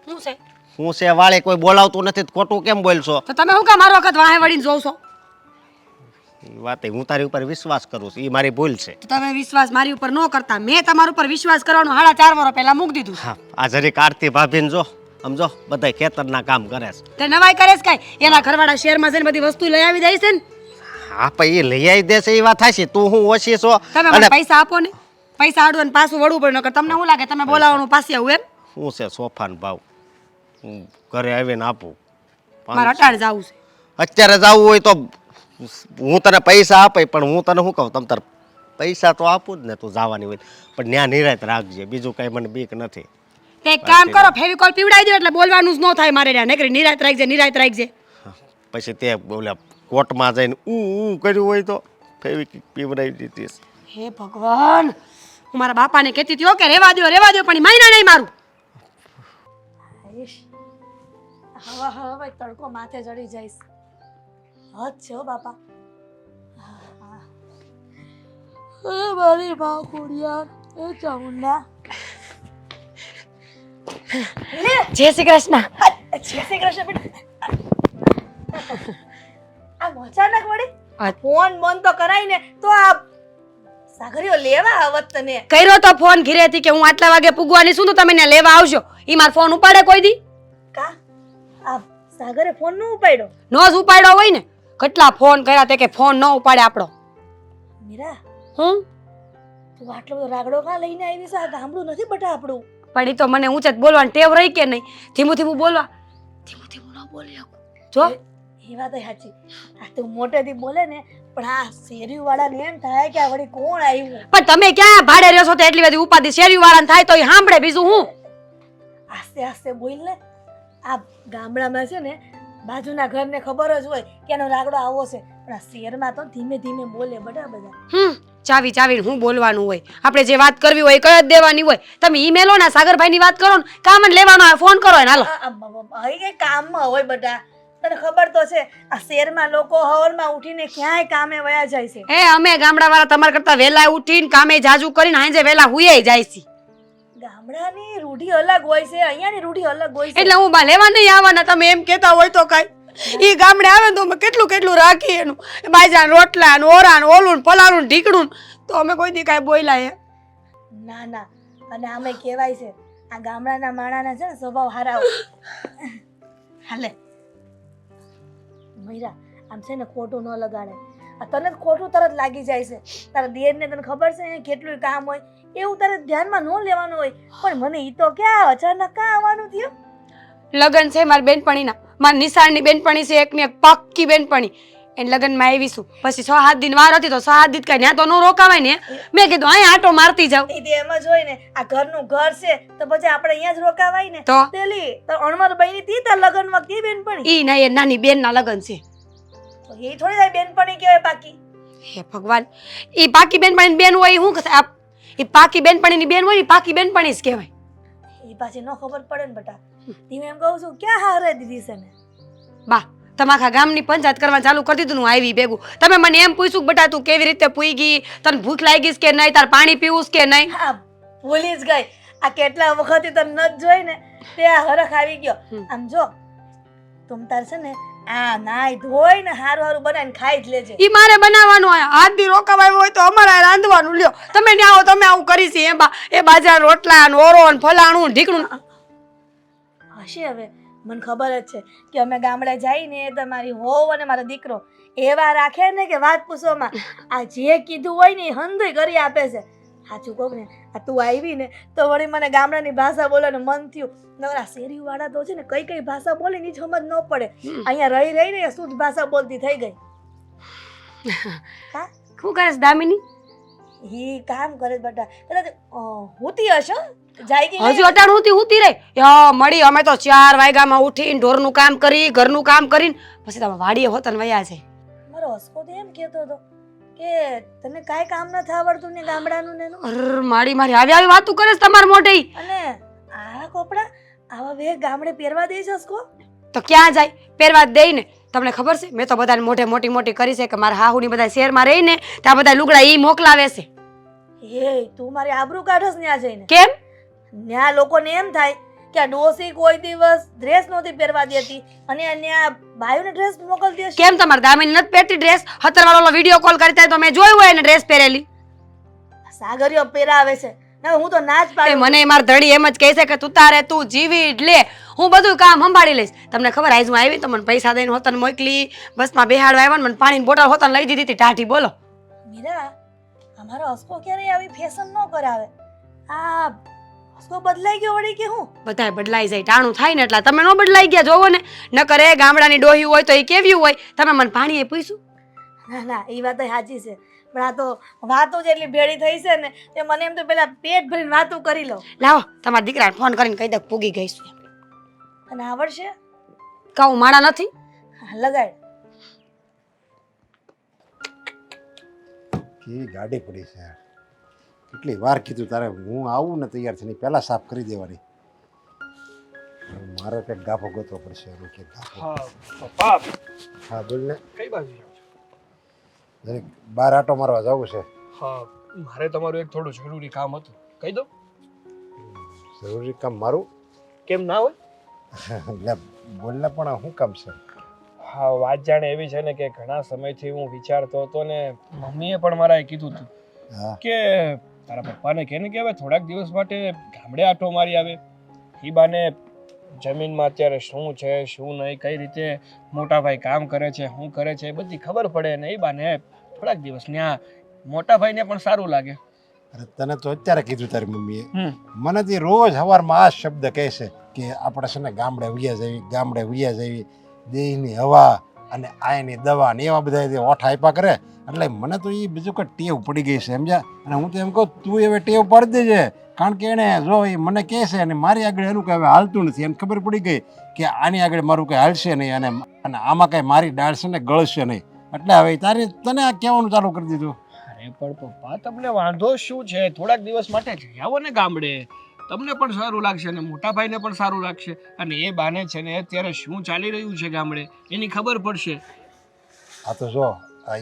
શું છે? હું છે વાળે કોઈ બોલાવતું નથી તો ખોટું કેમ બોલશો? તો તમે શું કામ મારો વખત વાહે વળીને જોવ છો? ઈ વાતે હું તારી ઉપર વિશ્વાસ કરું છું એ મારી ભૂલ છે. તો તમે વિશ્વાસ મારી ઉપર ન કરતા મેં તમારા ઉપર વિશ્વાસ કરવાનું 4.5 વર્ષ પહેલા મૂકી દીધું છે. હા આ જરીક આરતી ભાભીને જો સમજો બધા ખેતરના કામ કરે છે. તે નવાઈ કરે છે કાંઈ? એના ઘરવાળા શહેરમાં જઈને બધી વસ્તુ લઈ આવી જાય છે ને. હા પણ એ લઈ આવી દેશે એ વાત થાય તું હું ઓછી છો તમે મને પૈસા આપો ને. પૈસા આડું અને પાછું વળવું પડે નકર તમને શું લાગે તમે બોલાવવાનું પાછી આવું એમ? શું છે સોફાનો ભાવ હું ઘરે આવીને આપું. મારે અટાણ જવું છે. અત્યારે જવું હોય તો હું તને પૈસા આપે પણ હું તને શું કહું તમ તાર પૈસા તો આપું જ ને તું જવાની હોય પણ ત્યાં નિરાત રાખજે બીજું કઈ મને બીક નથી. તે એક કામ કરો ફેવિકોલ પીવડાવી દો એટલે બોલવાનું જ ન થાય મારે ત્યાં નકરી નિરાત રાખજે નિરાત રાખજે. પછી તે બોલે કોર્ટમાં જઈને હું કર્યું હોય તો ફેવિક પીવડાવી દીધી. હે ભગવાન હું મારા બાપાને કહેતી હતી કે રેવા દો પણ ઈ માન્યા નહીં મારું. હવા હવે તડકો માથે ચડી જઈશ. હદ છે હો બાપા. મારી માં કુડિયા એ ચામુંડા. જય શ્રી કૃષ્ણ. જય શ્રી કૃષ્ણ બેટા. આ અચાનક વળી ફોન બંધ તો કરાય ને તો આ સાગરીઓ લેવા આવત તને. કર્યો તો ફોન ઘરેથી કે હું આટલા વાગે પૂગવાની છું તો તમે ને લેવા આવજો. ઈ મારો ફોન ઉપાડે કોઈ દી? કા આ સાગરે ફોન નો ઉપાડ્યો? નો જ ઉપાડ્યો હોય ને. કેટલા ફોન કર્યા તે કે ફોન ન ઉપાડે આપણો. મીરા હું તું આટલો બધો રાગડો કા લઈને આવી છે? આ ગામડું નથી બટા આપણું. પણ ઈ તો મને ઊંચે જ બોલવાની ટેવ રહી કે નહીં. ધીમું ધીમું બોલવા. ધીમું ધીમું ન બોલી શકું. જો એ વાત સાચી. આ તું મોટેથી બોલે ને પણ આ શેરીયું વાળાને એમ થાય કે આ વળી કોણ આવ્યું. પણ તમે ક્યાં ભાડે રહ્યો છો તો એટલી બધી ઉપાધિ શેરીયું વાળાને થાય તો એ સાંભળે બીજું હું. આસ્તે આસ્તે બોલ ને. આ ગામડામાં છે ને બાજુના ઘરને ખબર જ હોય કે એનો રાગડો આવો છે પણ આ શહેરમાં તો ધીમે ધીમે બોલે બધા. ચાવી ચાવીને હું બોલવાનું હોય. આપણે જે વાત કરવી હોય એ કઈ જ દેવાની હોય. તમે ઈમેલો ને સાગરભાઈ ની વાત કરો ને કામ જ લેવાનો હોય ફોન કરો ને હાલો. અહીં કઈ કામમાં હોય બધા. તને ખબર તો છે આ શહેરમાં લોકો હવરમાં ઉઠીને ક્યાંય કામે વયા જાય છે. અમે ગામડા વાળા તમારા કરતા વહેલા ઉઠીને કામે જાજુ કરીને હાંજે વહેલા હુઈ જાય છે. ગામડાની રૂઢી અલગ હોય છે અહીંયાની રૂઢી અલગ હોય છે. એટલે હું બા લેવા નહીં આવવાના તમે એમ કહેતા હોય તો કાઈ. ઈ ગામડે આવે ને તો અમે કેટલું કેટલું રાખી એનું બાજરાના રોટલા ને ઓરા ને ઓલું ને ફલાણું ને ઢીકણું તો અમે કોઈ દી કાંઈ બોલ્યા હે? ના ના. અને આમે કહેવાય છે આ ગામડાના માણાના છે ને સ્વભાવ હારા હોય. હાલે મૈરા આમ છે ને ખોટું ન લગાડે. આ તને જ ખોટું તરત લાગી જાય છે. તારા દેરને તને ખબર છે કેટલું કામ હોય એવું તારે ધ્યાનમાં ન લેવાનું હોય. પણ મને ઈ તો ક્યાં અચાનક કાં આવવાનું થયું? લગન છે મારી બેનપણીના. મારી નિશાળની બેનપણી છે એકની એક પાક્કી બેનપણી. એને લગ્નમાં આવીશું પછી 6-7 દિન વાર હતી તો 6-7 દિન કઈ ત્યાં તો ન રોકાવાય ને મેં કીધું અહીંયા આટો મારતી જાવ એ તો એમ જ હોય ને આ ઘરનું ઘર છે તો પછી આપણે અહીંયા જ રોકાવાય ને તો પેલી તો અણમર બહેની તી તાર લગ્નમાં કી બેનપણી ઈ નહીં એ નાની બેનના લગ્ન છે તો એ થોડી તારી બેનપણી કહેવાય બાકી હે ભગવાન ઈ પાકી બેનપણીની બેન હોય ઈ હું કહેવાય? ઈ પાકી બેનપણીની બેન હોય ને ઈ પાકી બેનપણી જ કહેવાય એ પાછી ન ખબર પડે ને બટા હું એમ કહું છું ક્યાં હારે દીધી છે ને બા તમે આખા ગામની પંચાયત કરવા ચાલુ કરી દીધું ને હું આવી ભેગું તમે મને એમ પૂછ્યું કે બટા તું કેવી રીતે પૂઈ ગઈ તને ભૂખ લાગી કે નહીં તાર પાણી પીવું કે નહીં હા ભૂલી જ ગઈ આ કેટલા વખત તને ન જોઈ ને તે આ હરખ આવી ગયો આમ જો તું તાર છે ને આ નાઈ ધોઈ ને હારું હારું બનાવીને ખાઈ જ લેજે ઈ મારે બનાવવાનું હોય હાથ દી રોકાવાય હોય તો અમારે આ રાંધવાનું લ્યો તમે ને આવો તમે આવું કરી છે એ બાજરા રોટલા ને ઓરો ને ફલાણું ને ઢીકણું હશે હવે મને ખબર જ છે કે અમે ગામડે જઈને તમારી હોવ અને મારો દીકરો એવા રાખે ને કે વાત પૂછવામાં આ જે કીધું હોય ને એ હંધુય કરી આપે છે સાચું કહું ને આ તું આવી ને તો વળી મને ગામડાની ભાષા બોલવાનું મન થયું નવરા શેરીવાળા તો છે ને કઈ કઈ ભાષા બોલે ની સમજ ન પડે અહીંયા રહી રહીને શુદ્ધ ભાષા બોલતી થઈ ગઈ હા શું કરે છે દામિની ઈ કામ કરે છે બેટા કદાચ હોતી હશે જાય કે હજુ અટાણ હુતી રહી મળી અમે તો 4 વાગ્યામાં ઉઠીને ઢોરનું કામ કરી ઘરનું કામ કરીને પછી તમે વાડીએ હોતન વયા છે મારો હસકો તો એમ કહેતો હતો કે તને કાંઈ કામ નથી આવડતું ને ગામડાનું ને એનું અર મારી આવી વાતું કરે છે તમાર મોઢે ઈ. અને આ કપડા આવા વે ગામડે પહેરવા દે છે હસકો તો ક્યાં જાય પહેરવા જ દઈ ને તમને ખબર છે મેં તો બધાને મોઢે મોટી કરી છે કે મારા હાહુની બધા શહેરમાં રહીને ત્યાં બધા લુગડા ઈ મોકલાવે છે એ તું મારી આબરૂ કાઢસ ન્યા જઈને કેમ ન્યા લોકોને એમ થાય કે આ ડોસી કોઈ દિવસ ડ્રેસ નહોતી પહેરવા દેતી અને ન્યા બાયુને ડ્રેસ મોકલતી હશે કેમ તમારે દામિની નથી પહેરતી ડ્રેસ હતરવાળો વિડીયો કોલ કરતા તો મેં જોયું હોય એને ડ્રેસ પહેરેલી સાગરીઓ પહેરાવે છે ના હું તો નાચ એ પાડું મને માર ધડી એમ જ કહે છે કે તું તારે તું જીવી જ લે હું બધું કામ સંભાળી લઈશ તમને ખબર આજ હું આવી તો મને પૈસા દઈને હોતન મોકલી બસમાં બેહાડવા આવ્યા ને મને પાણીની બોટલ હોતન લઈ દીધી હતી ટાઢી બોલો મીરા અમારો હસકો ક્યારે આવી ફેશન ન કરાવે આ હસકો બદલાઈ ગયો વળી કે હું બધાય બદલાઈ જાય ટાણું થાય ને એટલે તમે ન બદલાઈ ગયા જોવો ને ન કરે ગામડાની ડોહી હોય તો એ કેવી હોય તમે મને પાણીએ પૂછ્યું ના ના એ વાત સાચી છે પણ આ તો વાતો જ એટલી ભેળી થઈ છે ને તે મને એમ તો પેલા પેટ ભરીને વાતો કરી લો લાવો તમારા દીકરાને ફોન કરીને કહી દે પૂગી ગઈશું અને આવડશે કાં હું માણા નથી લગાડ કેવી ગાડી પડી છે યાર. કેટલી વાર કીધું તારે હું આવું ને તૈયાર થઈને પહેલાં સાફ કરી દેવાની મારે કંઈક ગાફો ગોતવો પડશે એનો કે ગાફો હા પપ્પા હા બોલ ને કઈ બાજુ જાવ છો? જરીક બહાર આટો મારવા જવું છે હા મારે તમારું એક થોડું જરૂરી કામ હતું કહી દો જરૂરી કામ મારું કેમ ના હોય એટલે બોલ ને પણ શું કામ છે હા વાત જાણે એવી છે ને કે ઘણા સમયથી હું વિચારતો હતો ને મમ્મીએ પણ મારાએ કીધું હતું હા કે તારા પપ્પાને કહે ને કે હવે થોડાક દિવસ માટે ગામડે આટો મારી આવે એ બાને જમીનમાં અત્યારે શું છે શું નહીં કઈ રીતે મોટા ભાઈ કામ કરે છે શું કરે છે એ બધી ખબર પડે ને એ બાને થોડાક દિવસ ત્યાં મોટા ભાઈને પણ સારું લાગે અરે તને તો અત્યારે કીધું તારી મમ્મીએ મને તે રોજ સવારમાં આ શબ્દ કહે છે કે આપણે છે ને ગામડે વ્યા જવી દેહની હવા અને આયની દવા ને એવા બધા જે ઓઠ આપ્યા કરે એટલે મને તો એ બીજું કંઈ ટેવ પડી ગઈ છે સમજ્યા અને હું તો એમ કહું તું હવે ટેવ પાડી દેજે કારણ કે એણે જો એ મને કહે છે અને મારી આગળ એનું કંઈ હવે હાલતું નથી એને ખબર પડી ગઈ કે આની આગળ મારું કંઈ હાલશે નહીં અને આમાં કાંઈ મારી ડાળ છે ને ગળશે નહીં એટલે હવે તને આ કહેવાનું ચાલુ કરી દીધું અરે પણ પપ્પા તમને વાંધો શું છે થોડાક દિવસ માટે જઈ આવો ને ગામડે તમને પણ સારું લાગશે અને મોટા ભાઈને પણ સારું લાગશે અને એ બાને છે ને અત્યારે શું ચાલી રહ્યું છે ગામડે એની ખબર પડશે આ તો જો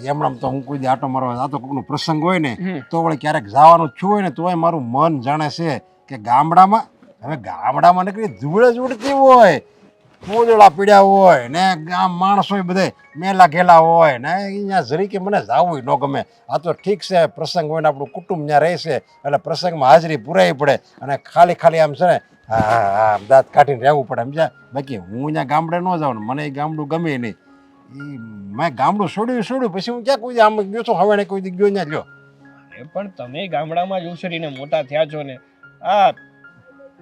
એમણામ તો હું કોઈ દી આટો મારવા આ તો કોઈનો પ્રસંગ હોય ને તો વળી ક્યારેક જવાનું છું હોય ને તોય મારું મન જાણે છે કે ગામડામાં નીકળી ધૂળ જ ઉડતી હોય ફૂલડા પીડ્યા હોય ને ગામ માણસો બધે મેલા ઘેલા હોય ને અહીંયા જરીકે મને જાવું ન ગમે આ તો ઠીક છે પ્રસંગ હોય ને આપણું કુટુંબ ત્યાં રહેશે એટલે પ્રસંગમાં હાજરી પુરાવી પડે અને ખાલી આમ છે ને હા દાંત કાઢીને રહેવું પડે સમજ્યા બાકી હું અહીંયા ગામડે ન જાઉં ને મને એ ગામડું ગમે નહીં મેં ગામડું છોડ્યું પછી હું ક્યાં કોઈ આમ ગયો છું હવે ને કોઈ દી ગયો ત્યાં લ્યો એ પણ તમે ગામડામાં જ ઉછરીને મોટા થયા છો ને આ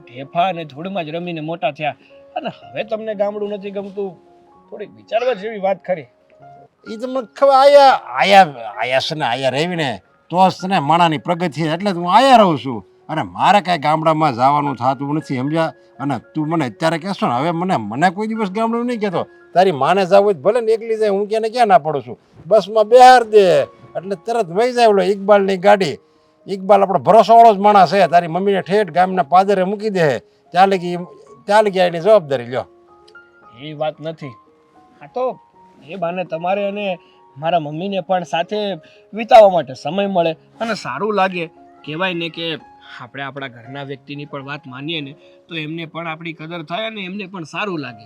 ઢેફા અને ધૂળમાં જ રમીને મોટા થયા અને હવે તમને ગામડું નથી ગમતું થોડીક વિચારવા જેવી વાત ખરી એ તમને ખબર આયા છે ને આયા રહીને તો જ છે ને માણાની પ્રગતિ છે એટલે જ હું આયા રહું છું અને મારે કાંઈ ગામડામાં જવાનું થતું નથી સમજ્યા અને તું મને અત્યારે કહેશો ને હવે મને કોઈ દિવસ ગામડું નહીં કહેતો તારી માને જવું હોય ભલે ને એકલી જાય હું ક્યાં ના પડું છું બસમાં બેહાર દે એટલે તરત વહી જાય ઓલો ઇકબાલની ગાડી ઇકબાલ આપણો ભરોસાવાળો જ માણસ છે તારી મમ્મીને ઠેઠ ગામના પાદરે મૂકી દે ત્યાં લગી એની જવાબદારી લ્યો એ વાત નથી. હા તો એ બાને તમારે અને મારા મમ્મીને પણ સાથે વિતાવવા માટે સમય મળે અને સારું લાગે. કહેવાય ને કે આપણે આપણા ઘરના વ્યક્તિની પણ વાત માનીએ ને તો એમને પણ આપણી કદર થાય અને એમને પણ સારું લાગે.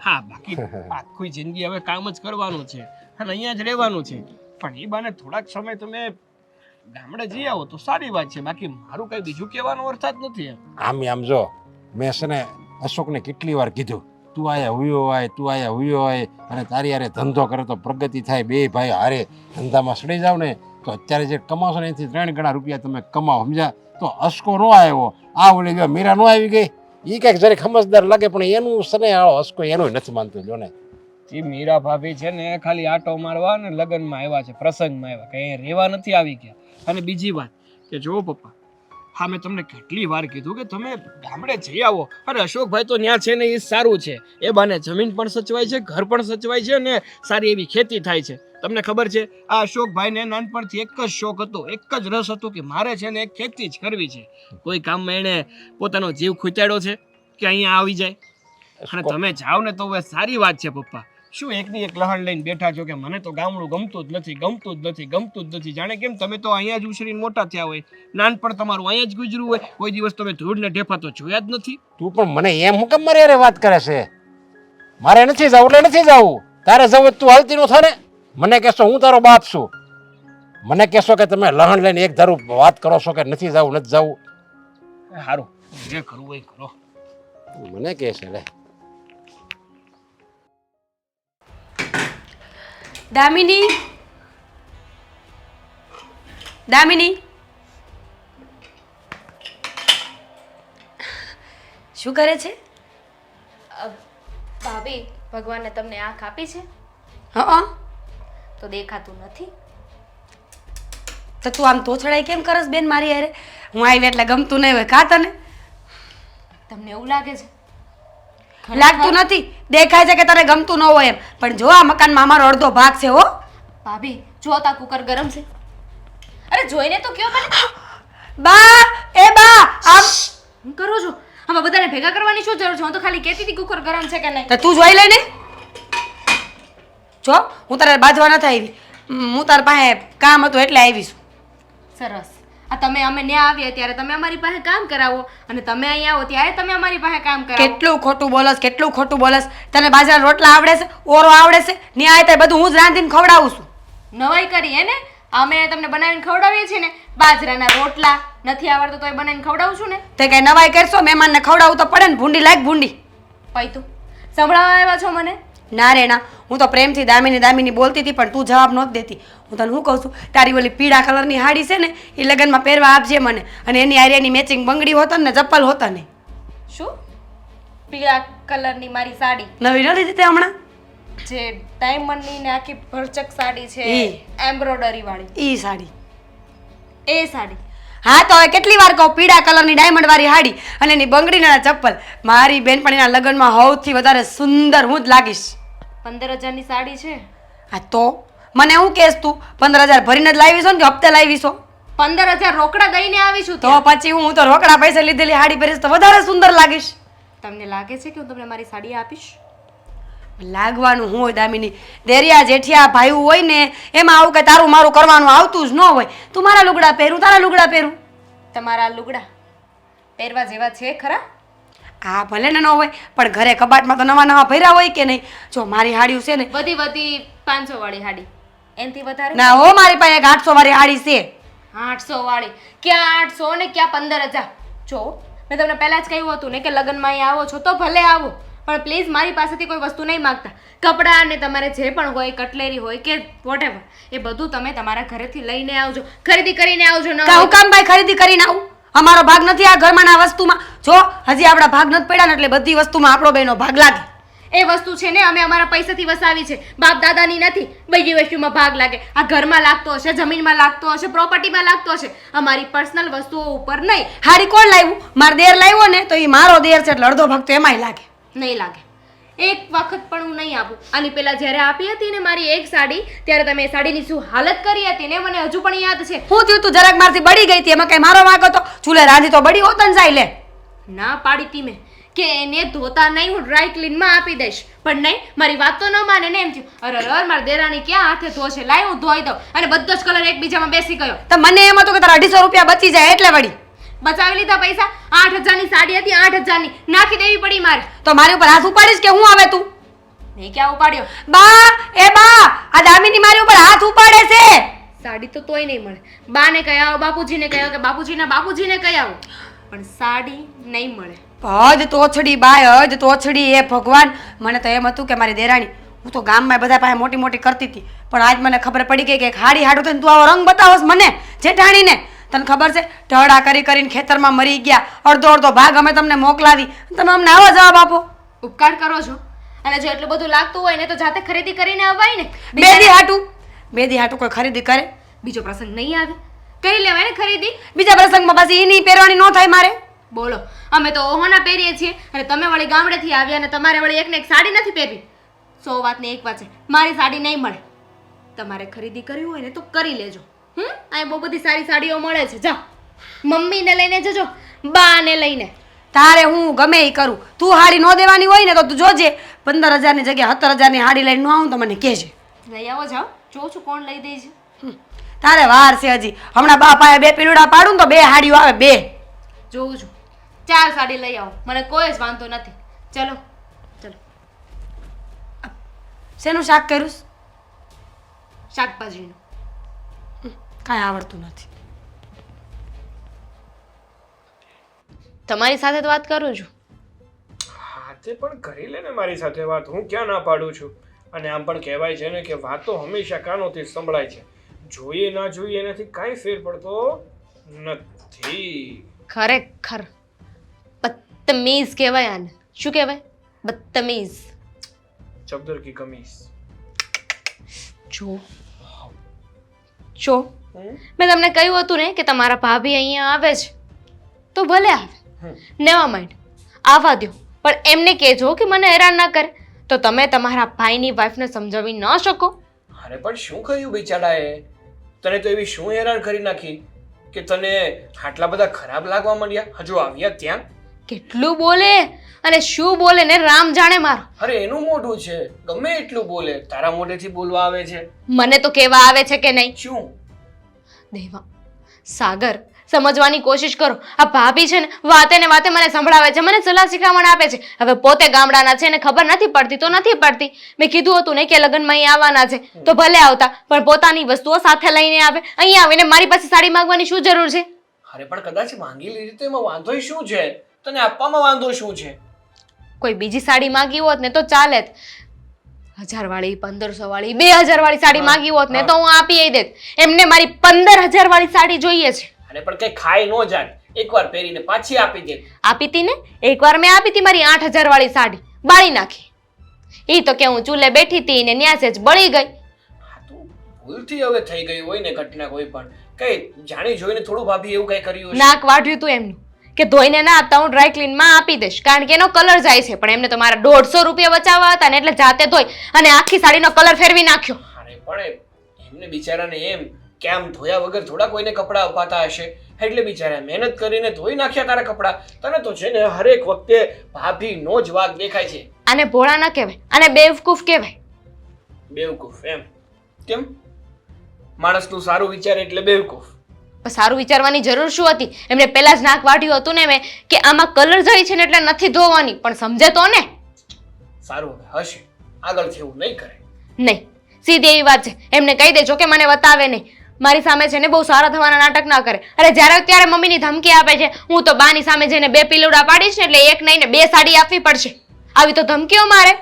હા બાકી આખી જિંદગી હવે કામ જ કરવાનું છે અને અહીંયા જ રહેવાનું છે પણ એ બાને થોડાક સમય તમે ગામડે જઈ આવો તો સારી વાત છે. બાકી મારું કંઈ બીજું કહેવાનો અર્થ જ નથી એમ. આમ જો મેં છે ને અશોકને કેટલી વાર કીધું તું આયા હુયો હોય અને તારી હારે ધંધો કરે તો પ્રગતિ થાય બે ભાઈ હારે ધંધામાં સડી જાવ ને તો અત્યારે જે કમાશો ને એથી 3 ગણા રૂપિયા તમે કમાઓ સમજ્યા. તો અશકો નો આવ્યો આ ઓલી જો મીરા નો આવી ગઈ એ કંઈક જરી સમજદાર લાગે પણ એનું સને આવો અશકો એનું નથી માનતું જો ને. એ મીરા ભાભી છે ને ખાલી આટો મારવા ને લગ્નમાં આવ્યા છે પ્રસંગમાં આવ્યા કંઈ રહેવા નથી આવી ગયા. અને બીજી વાત કે જો પપ્પા હા મેં તમને કેટલી વાર કીધું કે તમે ગામડે જઈ આવો અરે અશોકભાઈ તો ત્યાં છે ને એ સારું છે એ બાને જમીન પણ સચવાય છે ઘર પણ સચવાય છે અને સારી એવી ખેતી થાય છે. તમને ખબર છે આ અશોકભાઈને નાનપણથી એક જ શોખ હતો એક જ રસ હતો કે મારે છે ને એક ખેતી જ કરવી છે. કોઈ કામમાં એણે પોતાનો જીવ ખૂંચાડ્યો છે કે અહીંયા આવી જાય અને તમે જાઓ ને તો હવે સારી વાત છે પપ્પા. શું એકની એક લહણ લઈને બેઠા છો કે મને તો ગામડું ગમતું જ નથી જાણે કેમ તમે તો અહીંયા જ ઉછરીને મોટા થયા હોય નાનપણ તમારું અહીંયા જ ગુજર્યું હોય કોઈ દિવસ તમે ધૂળ ને ઢેફા તો જોયા જ નથી. તું પણ મને એમ હું કેમ મારી હારે વાત કરે છે મારે નથી જવું એટલે નથી જવું તારે જવું તું હાલતી નો થાય ને મને કહેશો હું તારો બાપ છું મને કહેશો કે તમે લહણ લઈને એક ધારું વાત કરો છો કે નથી જવું સારું જે કરવું હોય કરો. મને કહે છે લે દામિની શું કરે છે? ભાભી ભગવાને તમને આંખ આપી છે હા તો દેખાતું નથી. તો તું આમ તોછડાઈ કેમ કરસ બેન મારી હારે? હું આવી એટલે ગમતું નહીં હોય કા તને? તમને એવું લાગે છે? લાગતું નથી દેખાય છે કે તને ગમતું ન હોય એમ પણ જો આ મકાનમાં અમારો અડધો ભાગ છે હો. ભાભી જો તા કુકર ગરમ છે. અરે જોઈને તો કયો મને. બા આમ હું કરું છું આમાં બધાને ભેગા કરવાની શું જરૂર છે? હું તો ખાલી કહેતી હતી કુકર ગરમ છે કે નહીં. તો તું જોઈ લે ને. જો હું તારે બાજવા નથી આવી હું તાર પાસે કામ હતું એટલે આવી છું. સરસ. આ તમે અમે ન્યા આવીએ ત્યારે તમે અમારી પાસે કામ કરાવો અને તમે અહીંયા આવો ત્યારે તમે અમારી પાસે કામ કરાવો. કેટલું ખોટું બોલસ તને બાજરાના રોટલા આવડે છે ઓરો આવડે છે ન્યાય તે બધું હું જ રાંધીને ખવડાવું છું. નવાઈ કરી હે ને અમે તમને બનાવીને ખવડાવીએ છીએ ને બાજરાના રોટલા નથી આવડતું તો એ બનાવીને ખવડાવું છું ને. તે કઈ નવાઈ કરશો મહેમાનને ખવડાવવું તો પડે ને ભૂંડી લાગ ભૂંડી. પૈતું સંભળાવવા આવ્યા છો મને? ના રે ના હું તો પ્રેમથી દામિની બોલતી હતી પણ તું જવાબ નહોતી દેતી. હું તને શું કહું છું તારી ઓલી પીળા કલરની હાડી છે ને એ લગ્નમાં પહેરવા આપજે મને અને એની આર્યાની મેચિંગ બંગડી હોત ને ચપ્પલ હોત ને. શું પીળા કલરની મારી સાડી નવી ન લીધી તે હમણાં જે ડાયમંડની ને આખી ભરચક સાડી છે એમ્બ્રોઇડરી વાળી ઈ સાડી એ સાડી. હા તો હવે કેટલી વાર કહું પીળા કલરની ડાયમંડ વાળી હાડી અને એની બંગડીના ચપ્પલ મારી બેનપણીના લગ્નમાં સૌથી વધારે સુંદર હું જ લાગીશ. 15,000ની સાડી છે. હા તો મને હું કહેશ તું 15,000 ભરીને જ લાવી છો ને કે હપ્તે લાવી છો? 15,000 રોકડા દઈને આવીશું. તો પછી હું તો રોકડા પૈસા લીધેલી હાડી પહેરીશ તો વધારે સુંદર લાગીશ. તમને લાગે છે કે હું તમને મારી સાડી આપીશ? લાગવાનું હું હોય દામિની દેરિયા જેઠિયા ભાઈ હોય ને એમાં આવું કે તારું મારું કરવાનું આવતું જ ન હોય. તું મારા લુગડા પહેરું તારા લુગડા પહેરું. તમારા લુગડા પહેરવા જેવા છે ખરા? હા ભલે ને ન હોય પણ ઘરે કબાટમાં તો નવા નવા ભર્યા હોય કે નહીં. જો મારી હાડીઓ છે ને બધી 500 વાળી હાડી એનથી વધારે ના હો મારી પાસે એક 800 વાળી હાડી છે. 800 વાળી ક્યાં 800 ને ક્યાં 15,000? જો મેં તમને પહેલા જ કહ્યું હતું ને કે લગ્નમાં અહીં આવો છો તો ભલે આવો પણ પ્લીઝ મારી પાસેથી કોઈ વસ્તુ નહીં માંગતા. કપડાં ને તમારે જે પણ હોય કટલેરી હોય કે વોટેવર એ બધું તમે તમારા ઘરેથી લઈને આવજો ખરીદી કરીને આવજો. હું કામ ભાઈ ખરીદી કરીને આવું? અમારો ભાગ નથી આ ઘરમાં ના વસ્તુમાં. જો હજી આપણા ભાગ નથી પડ્યા ને એટલે બધી વસ્તુમાં આપણો બેનો ભાગ લાગે. એ વસ્તુ છે ને અમે અમારા પૈસાથી વસાવી છે, બાપ દાદાની નથી. બધી વસ્તુમાં ભાગ લાગે. આ ઘરમાં લાગતો હશે, જમીનમાં લાગતો હશે, પ્રોપર્ટીમાં લાગતો હશે, અમારી પર્સનલ વસ્તુઓ ઉપર નહીં. હાડી કોણ લાવ્યું? મારો દેર લાવ્યો ને તો એ મારો દેર છે એટલે અડધો ભાગ તો એમાંય લાગે. નહીં લાગે. એક વખત પણ હું નહીં આપું. આની પહેલા જ્યારે આપી હતી ને મારી એક સાડી, ત્યારે તમે એ સાડીની શું હાલત કરી હતી ને મને હજુ પણ યાદ છે. હું થયું તું જરાક મારથી બળી ગઈ હતી, એમાં કઈ મારો વાંક હતો? ચૂલે રાંધી તો બળી હોત ને. જાય લે. ના પાડી તી મેં કે એને ધોતા નહીં, હું ડ્રાય ક્લીનમાં આપી દઈશ. પણ નહીં, મારી વાત તો ન માને ને. એમ થયું અરે અરે મારા દેરાણી ક્યાં હાથે ધોશે, લાય હું ધોઈ દઉં. અને બધો જ કલર એકબીજામાં બેસી ગયો. તો મને એમ હતું કે તારા 250 રૂપિયા બચી જાય એટલે વળી બચાવી લીધા પૈસા. 8000ની સાડી હતી, 8000ની નાખી દેવી પડી મારે. તો મારી ઉપર હાથ ઉપાડીશ કે હું આવે તું? નહીં ક્યાં ઉપાડ્યો? બા આ દામિની મારી ઉપર હાથ ઉપાડે છે. સાડી તો તોય નહીં મળે. બાને કહી આવો, બાપુજીને કહી આવો, કે બાપુજીને કહી આવો, પણ સાડી નહીં મળે. હજ તોછડી બાય, હજ તોછડી. એ ભગવાન, મને તો એમ હતું કે મારી દેરાણી, હું તો ગામમાં બધા પાસે મોટી મોટી કરતી હતી, પણ આજ મને ખબર પડી ગઈ કે હાડી હાડું થઈને તું આવો રંગ બતાવસ મને જેઠાણીને. તને ખબર છે ઢળા કરી કરીને ખેતરમાં મરી ગયા, અડધો અડધો ભાગ અમે તમને મોકલાવી, તમે અમને આવો જવાબ આપો. ઉપકાર કરો છો. અને જો એટલું બધું લાગતું હોય ને તો જાતે ખરીદી કરીને અવાય ને. બેદી હાટું કોઈ ખરીદી કરે? બીજો પ્રસંગ નહીં આવે, કરી લેવાય ને ખરીદી. બીજા પ્રસંગમાં પાછી એની પહેરવાની ન થાય મારે. બોલો, અમે તો ઓહોના પહેરીએ છીએ અને તમે વળી ગામડેથી આવ્યા અને તમારે વળી એકને એક સાડી નથી પહેરવી. 100 વાતની એક વાત છે, મારી સાડી નહીં મળે. તમારે ખરીદી કરવી હોય ને તો કરી લેજો. અહીં બહુ બધી સારી સાડીઓ મળે છે. જાઓ, મમ્મીને લઈને જજો, બાને લઈને. તારે હું ગમે એ કરું, તું હાડી ન દેવાની હોય ને તો તું જોજે 15,000ની જગ્યાએ 17,000ની હાડી લઈને ન આવું તો મને કહેજે. લઈ આવો, જાઓ, જોઉં છું કોણ લઈ દે છે. તારે વાર છે હજી. હમણાં બાપાએ 2 પીલુડા પાડું ને તો 2 હાડીઓ આવે. 2 જોઉં છું. 4 સાડી લઈ આવો, મને કોઈ જ વાંધો નથી. ચલો ચલો. શેનું શાક કર્યું? શાકભાજીનું. કાંઈ આવડતું નથી. તમારી સાથે જ વાત કરું છું. હાથે પણ કરી લે ને મારી સાથે વાત, હું ક્યાં ના પાડું છું. અને આમ પણ કહેવાય છે ને કે વાતો હંમેશા કાનોથી સંભળાય છે, જોઈએ ના જોઈએ એનાથી કાંઈ ફેર પડતો નથી. ખરેખર બદતમીઝ કહેવાય આને. શું કહેવાય? બદતમીઝ. ચબદર કી કમીઝ. જો મેં તમને કહ્યું હતું ને કે તમારા ભાભી અહીંયા આવે છે તો ભલે આવે, નેવર માઇન્ડ, આવવા દો, પણ એમને કહેજો કે મને હેરાન ના કરે. તો તમે તમારા ભાઈની વાઈફને સમજાવી ન શકો? અરે પણ શું કહ્યું બિચારાએ? તને તો એવી શું હેરાન કરી નાખી કે તને આટલા બધા ખરાબ લાગવા માંડ્યા હજુ આવ્યા ત્યાં? કેટલું બોલે અને શું બોલે ને રામ જાણે મારો. અરે એનું મોઢું છે, ગમે એટલું બોલે, તારા મોઢેથી બોલવા આવે છે. મને તો કહેવા આવે છે કે નહીં? શું દેવા, સાગર, સમજવાની કોશિશ કરો. આ ભાભી છે ને વાતે ને વાતે મને સંભળાવે છે, મને સલાહ શિખામણ આપે છે. હવે પોતે ગામડાના છે ને ખબર નથી પડતી તો નથી પડતી. મેં કીધું હતું ને કે લગ્નમાં અહીં આવવાના છે તો ભલે આવતા, પણ પોતાની વસ્તુઓ સાથે લઈને આવે. અહીંયા આવીને મારી પાસે સાડી માંગવાની શું જરૂર છે? અરે પણ કદાચ માંગી લીધી તો એમાં વાંધો શું છે? તને આપવામાં વાંધો શું છે? કોઈ બીજી સાડી માંગી હોત ને તો ચાલે. 1000 વાળી, 1500 વાળી, 2000 વાળી સાડી માંગી હોત ને તો હું આપી દેત. એમને મારી 15000 વાળી સાડી જોઈએ છે. અરે પણ કઈ ખાઈ ન જાય, એકવાર પહેરીને પાછી આપી દે. આપી હતી ને એકવાર મેં આપી હતી મારી 8000 વાળી સાડી, બાળી નાખી. ઈ તો કે હું ચૂલે બેઠી હતી ને ન્યાસે જ બળી ગઈ. ભૂલથી હવે થઈ ગઈ હોય ને ઘટના, કોઈ પણ કઈ જાણી જોઈને થોડું ભાભી એવું કઈ કર્યું હશે. નાક વાઢ્યું તું એમનું કે ધોઈને ના આપતા હું ડ્રાય ક્લીનમાં આપી દઈશ, કારણ કે એનો કલર જાય છે. પણ એમને તો મારા 150 રૂપિયા બચાવવા હતા ને એટલે જાતે ધોઈ અને આખી સાડીનો કલર ફેરવી નાખ્યો. અરે પણ એમને બિચારાને એમ કે આમ ધોયા વગર થોડા કોઈને કપડાં અપાતા હશે, એટલે બિચારા મહેનત કરીને ધોઈ નાખ્યા તારા કપડાં. તને તો છે ને હરેક વખતે ભાભીનો જ વાગ દેખાય છે. આને ભોળા ના કહેવાય, આને બેવકૂફ કહેવાય. બેવકૂફ? એમ કેમ? માણસનું સારું વિચાર એટલે બેવકૂફ? સારું વિચારવાની જરૂર શું હતી? એમને પહેલા જ નાક વાઢ્યું હતું ને મેં કે આમાં કલર જાય છે ને એટલે નથી ધોવાની, પણ સમજે તો ને. સારું હવે હશે, આગળથી એવું નહીં કરે. નહીં, સીધી એવી વાત છે. એમને કહી દેજો કે મને બતાવે નહીં, મારી સામે છે ને બહુ સારા થવાના નાટક ના કરે. અરે જ્યારે ત્યારે મમ્મીની ધમકી આપે છે. હું તો બાની સામે જઈને 2 પીલુડા પાડીશ ને એટલે એક નહીં ને 2 સાડી આપવી પડશે. આવી તો ધમકીઓ મારે.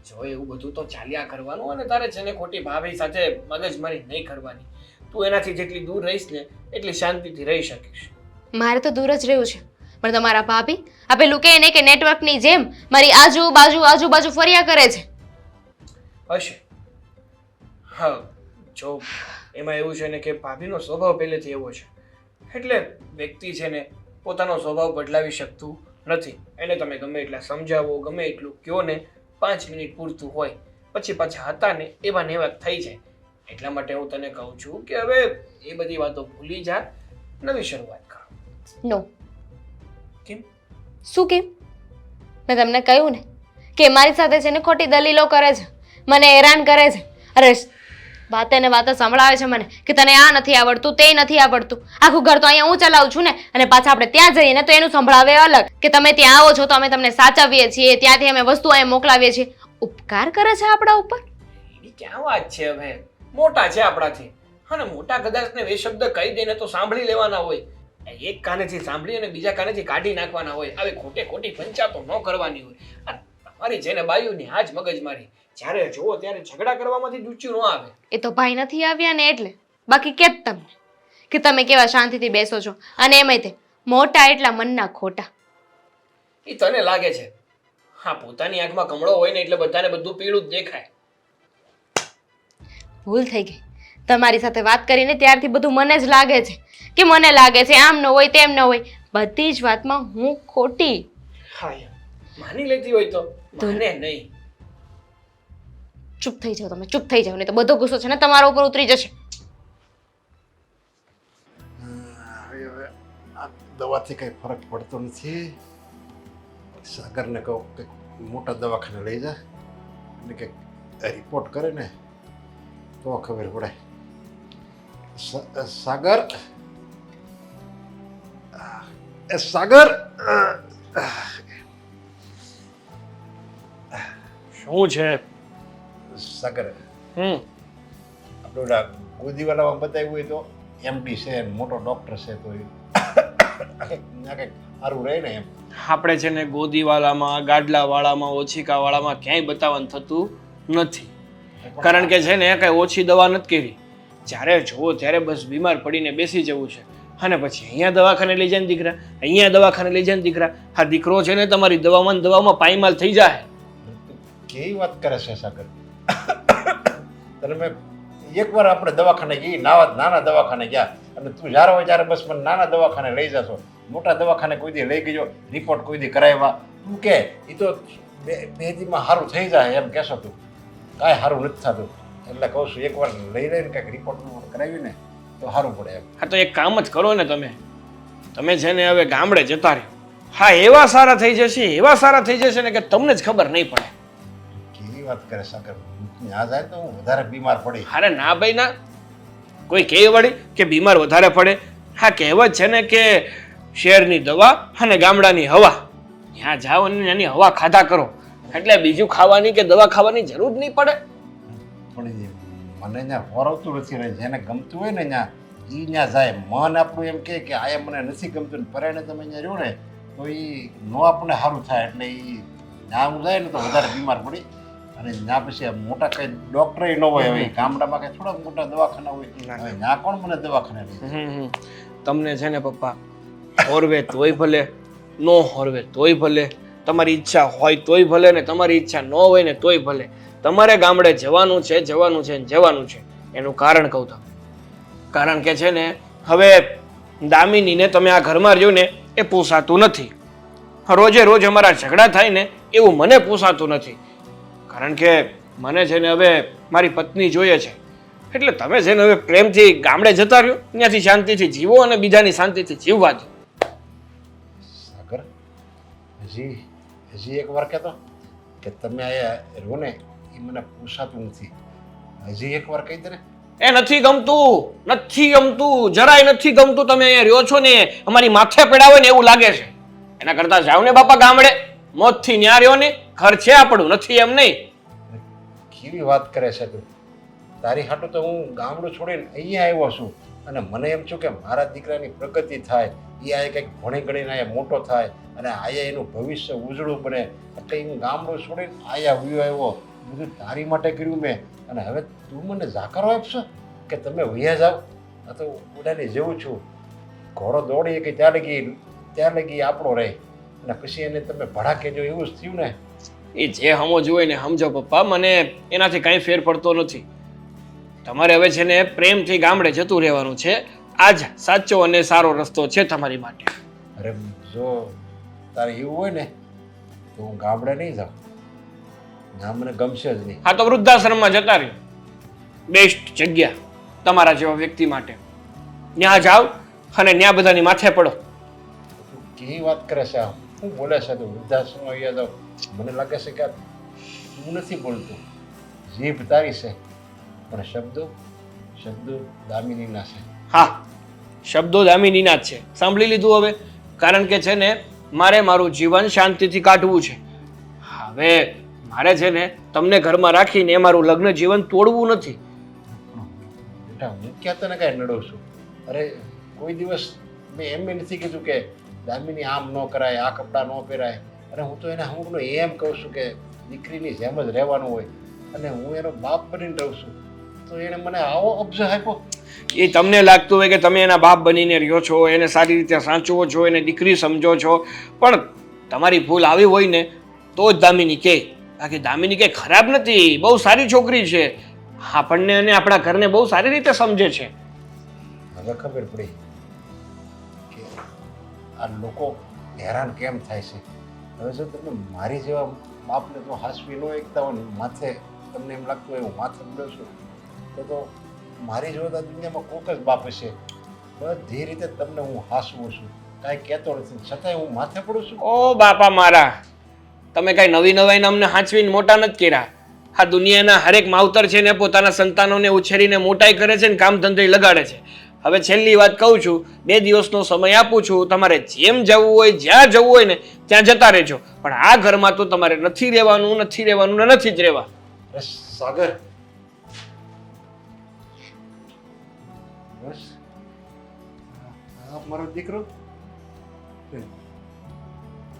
જો એવું બધું તો ચાલ્યા કરવાનું, અને તારે છે ને ખોટી ભાભી સાથે મગજમારી નહીં કરવાની. તું એનાથી જેટલી દૂર રહીશ ને એટલી શાંતિથી રહી શકીશ. મારે તો દૂર જ રહ્યું છે, પણ તમારા ભાભી આ પેલું કહે ને કે નેટવર્કની જેમ મારી આજુબાજુ ફર્યા કરે છે. હશે. હા, જો એમાં એવું છે ને કે ભાભીનો સ્વભાવ પહેલેથી એવો છે, એટલે વ્યક્તિ છે ને પોતાનો સ્વભાવ બદલાવી શકતું નથી. એને તમે ગમે એટલા સમજાવો, ગમે એટલું કહો ને, 5 મિનિટ પૂરતું હોય, પછી પાછા હતા ને એવા ને એવા થઈ જાય. એટલા માટે હું તને કહું છું કે હવે એ બધી વાતો ભૂલી જા, નવી શરૂઆત કર. નો. કેમ? શું કેમ? મેં તમને કહ્યું ને કે મારી સાથે છે ને ખોટી દલીલો કરે છે, મને હેરાન કરે છે. અરે વાતે ને વાતે સંભળાવે છે મને કે તને આ નથી આવડતું, તે નથી આવડતું. આખું ઘર તો અહીંયા હું ચલાવું છું ને, અને પાછા આપણે ત્યાં જઈએ ને તો એનું સંભળાવે અલગ કે તમે ત્યાં આવો છો તો અમે તમને સાચવીએ છીએ, ત્યાંથી અમે વસ્તુ અહીંયા મોકલાવીએ છીએ. ઉપકાર કરે છે આપણા ઉપર. એની ક્યાં વાત છે? હવે મોટા છે આપણાથી, અને મોટા કદાચ ને બે શબ્દ કહી દે ને તો સાંભળી લેવાના હોય. એક કાનેથી સાંભળી અને બીજા કાનેથી કાઢી નાખવાના હોય. આવી ખોટી પંચાતો ન કરવાની હોય. આ તમારી છે ને બાયુની આ જ મગજમારી. જ્યારે જોવો ત્યારે ઝઘડા કરવામાંથી ઊંચું ન આવે. એ તો ભાઈ નથી આવ્યા ને એટલે. બાકી કે તમને કે તમે કેવા શાંતિથી બેસો છો, અને એમાંય તે મોટા એટલા મનના ખોટા. એ તને લાગે છે. હા, પોતાની આંખમાં કમળો હોય ને એટલે બધાને બધું પીળું જ દેખાય. ભૂલ થઈ ગઈ તમારી સાથે વાત કરીને, ત્યારથી બધું મને જ લાગે છે કે મને લાગે છે આમ ન હોય તેમ ન હોય. બધી જ વાતમાં હું ખોટી. હા યાર, માની લેતી હોય તો મને નહીં. ચૂપ થઈ જાઓ તમે, ચૂપ થઈ જાઓ, નહીં તો બધો ગુસ્સો છે ને તમારા ઉપર ઉતરી જશે. હવે આ દવાથી કંઈ ફરક પડતો નથી. સાગરને કહું કે મોટા દવાખાને લઈ જા, અને કંઈક રિપોર્ટ કરે ને તો ખબર પડે. સાગર, સાગર, શું છે? સાગર, હમ આપણે ઓલા ગોદીવાલામાં બતાવ્યું હોય તો એમડી છે, મોટો ડૉક્ટર છે, તો ત્યાં કંઈક સારું રહે ને એમ. આપણે છે ને ગોદીવાલામાં, ગાડલાવાળામાં, ઓછીકાવાળામાં ક્યાંય બતાવવાનું થતું નથી. કારણ કે છે ને કાંઈ ઓછી દવા નથી કરી. જ્યારે જુઓ ત્યારે બસ બીમાર પડીને બેસી જવું છે. અને પછી અહીંયા દવાખાને લઈ જાય ને દીકરા, અહીંયા દવાખાને લઈ જાય ને દીકરા. આ દીકરો છે ને તમારી દવામાં પાયમાલ થઈ જાય. કેવી વાત કરે છે સાગર? તને મેં એકવાર આપણે દવાખાને ગઈ, નાના દવાખાને ગયા, અને તું જ્યારે હોય ત્યારે બસ મને નાના દવાખાને લઈ જશો. મોટા દવાખાને કોઈ દી લઈ ગયો, રિપોર્ટ કોઈ દી કરાવ્યા, તું કે એ તો બે દીમાં સારું થઈ જાય એમ કહેશો. તું કાંઈ સારું નથી થતું, એટલે કહું છું એકવાર લઈ લઈને કંઈક રિપોર્ટ કરાવ્યું ને તો સારું પડે એમ. હા, તો એક કામ જ કરો ને તમે છે ને હવે ગામડે જતા રહ્યો. હા, એવા સારા થઈ જશે ને કે તમને જ ખબર નહીં પડે. કેવી વાત કરે સાગર? ત્યાં જાય તો હું વધારે બીમાર પડી. અરે ના ભાઈ ના, કોઈ કહે વળી કે બીમાર વધારે પડે? હા, કહેવત છે ને કે શહેરની દવા અને ગામડાની હવા. ત્યાં જાઓ અને એની હવા ખાધા કરો, એટલે બીજું ખાવાની કે દવા ખાવાની જરૂર નહીં પડે. પણ મને ત્યાં ફરવતું નથી રહે. જેને ગમતું હોય ને ત્યાં એ ત્યાં જાય. મન આપણું એમ કે આ મને નથી ગમતું ને પરાયણે તમે અહીંયા રહ્યો ને તો એ નો આપણને સારું થાય. એટલે એ ત્યાં હું જાય ને તો વધારે બીમાર પડી. અને ત્યાં પછી મોટા કંઈ ડૉક્ટર ન હોય. હવે ગામડામાં કંઈ થોડાક મોટા દવાખાના હોય. હવે ત્યાં કોણ મને દવાખાને લઈ? તમને છે ને પપ્પા હોરવે તોય ભલે, નો હોરવે તોય ભલે, તમારી ઈચ્છા હોય તોય ભલે ને તમારી ઈચ્છા ન હોય ને તોય ભલે, તમારે ગામડે જવાનું છે. એનું કારણ કહું તમને. કારણ કે છે ને હવે દામિનીને તમે આ ઘરમાં રહ્યો ને એ પોસાતું નથી. રોજે રોજ અમારા ઝઘડા થાય ને એવું મને પોસાતું નથી. કારણ કે મને છે ને હવે મારી પત્ની જોઈએ છે. એટલે તમે છે ને હવે પ્રેમથી ગામડે જતા રહ્યો, ત્યાંથી શાંતિથી જીવો અને બીજાની શાંતિથી જીવવા દો. સાગર, હજી એક વાર કહેતો કે તમે અહીંયા રહો ને એ મને પોસાતું નથી. હજી એક વાર કહી દે ને. એ નથી ગમતું, જરાય નથી ગમતું. તમે અહીંયા રહ્યો છો ને અમારી માથે પડાવે ને એવું લાગે છે. એના કરતા જાવ ને બાપા ગામડે, મોતથી ન્યા રહ્યો ને. ઘર છે આપણું, નથી એમ નહીં. કેવી વાત કરે છે તું? તારી હાટું તો હું ગામડું છોડીને અહીંયા આવ્યો છું, અને મને એમ છું કે મારા દીકરાની પ્રગતિ થાય, એ આ કંઈક ભણી ગણીને અહીંયા મોટો થાય, અને આયા એનું ભવિષ્ય ઉજળું બને. એટલે હું ગામડું છોડીને આયા વયો આવ્યો. બધું તારી માટે કર્યું મેં, અને હવે તું મને જાકારો આપશો કે તમે વયા જાઓ? આ તો ઉડાની જેવું છું. ઘોડો દોડી કે ત્યાં લગી ત્યાં લગી આપણો રહે અને પછી એને તમે ભડા કહેજો એવું જ થયું ને. એ જે સમજવું હોય ને સમજો પપ્પા, મને એનાથી કાંઈ ફેર પડતો નથી. તમારે હવે છે ને પ્રેમથી ગામડે જતું રહેવાનું છે. આ જ સાચો અને સારો રસ્તો છે તમારી માટે. અરે જો તારે એવું હોય ને તો હું ગામડે નહીં જાઉં, ના મને ગમશે જ નહીં. હા તો વૃદ્ધાશ્રમમાં જતા રહ્યો, બેસ્ટ જગ્યા તમારા જેવા વ્યક્તિ માટે. ત્યાં જાઓ અને ત્યાં બધાની માથે પડો. તું કેવી વાત કરે છે? આ શું બોલે છે તું? વૃદ્ધાશ્રમ આવ્યા જાવ? મને લાગે છે કે હું નથી બોલતો, જીભ તારી છે પણ શબ્દો દામિનીના છે. હા, શબ્દો દામિનીના જ છે. સાંભળી લીધું હવે? કારણ કે છે ને મારે મારું જીવન શાંતિથી કાઢવું છે. હવે મારે છે ને તમને ઘરમાં રાખીને મારું લગ્ન જીવન તોડવું નથી. બેટા હું ક્યાં તને કાંઈ નડું છું? અરે કોઈ દિવસ મેં એમ નથી કીધું કે દામિની આમ ન કરાય, આ કપડાં ન પહેરાય. અને હું તો એને અમુકનો એમ કહું છું કે દીકરીની જેમ જ રહેવાનું હોય અને હું એનો બાપ બનીને રહું છું, તો એણે મને આવો અબજો આપ્યો. એ તમને લાગતું હોય કે તમે એના બાપ બનીને રહ્યો છો, એને સારી રીતે સાચવો છો, એને દીકરી સમજો છો, પણ તમારી ભૂલ આવી હોય ને તો જ દામિની કહે. બાકી દામિની કંઈ ખરાબ નથી, બહુ સારી છોકરી છે. આપણને અને આપણા ઘરને બહુ સારી રીતે સમજે છે. હવે ખબર પડી કે આ લોકો હેરાન કેમ થાય છે. હવે જો તમે મારી જેવા બાપને તો હાસવી ન એકતા હોય ને, માથે તમને એમ લાગતું હોય હું માથે પડ્યો છું, તો મારી જોતા દુનિયામાં કોક જ બાપ હશે. બધી રીતે તમને હું હાસવું છું, કાંઈ કહેતો નથી, છતાંય હું માથે પડું છું. ઓ બાપા મારા, તમે કાંઈ નવી નવાઈને અમને હાંચવીને મોટા નથી કર્યા. આ દુનિયાના હરેક માવતર છે ને પોતાના સંતાનોને ઉછેરીને મોટાઈ કરે છે ને કામ ધંધે લગાડે છે. હવે છેલ્લી વાત કહું છું, 2 દિવસનો સમય આપું છું, તમારે જેમ જવું હોય જ્યાં જવું હોય ને ત્યાં જતા રહેજો, પણ આ ઘરમાં તો તમારે નથી રહેવાનું ને નથી જ રહેવા. અરે સાગર, બસ આ મારો દીકરો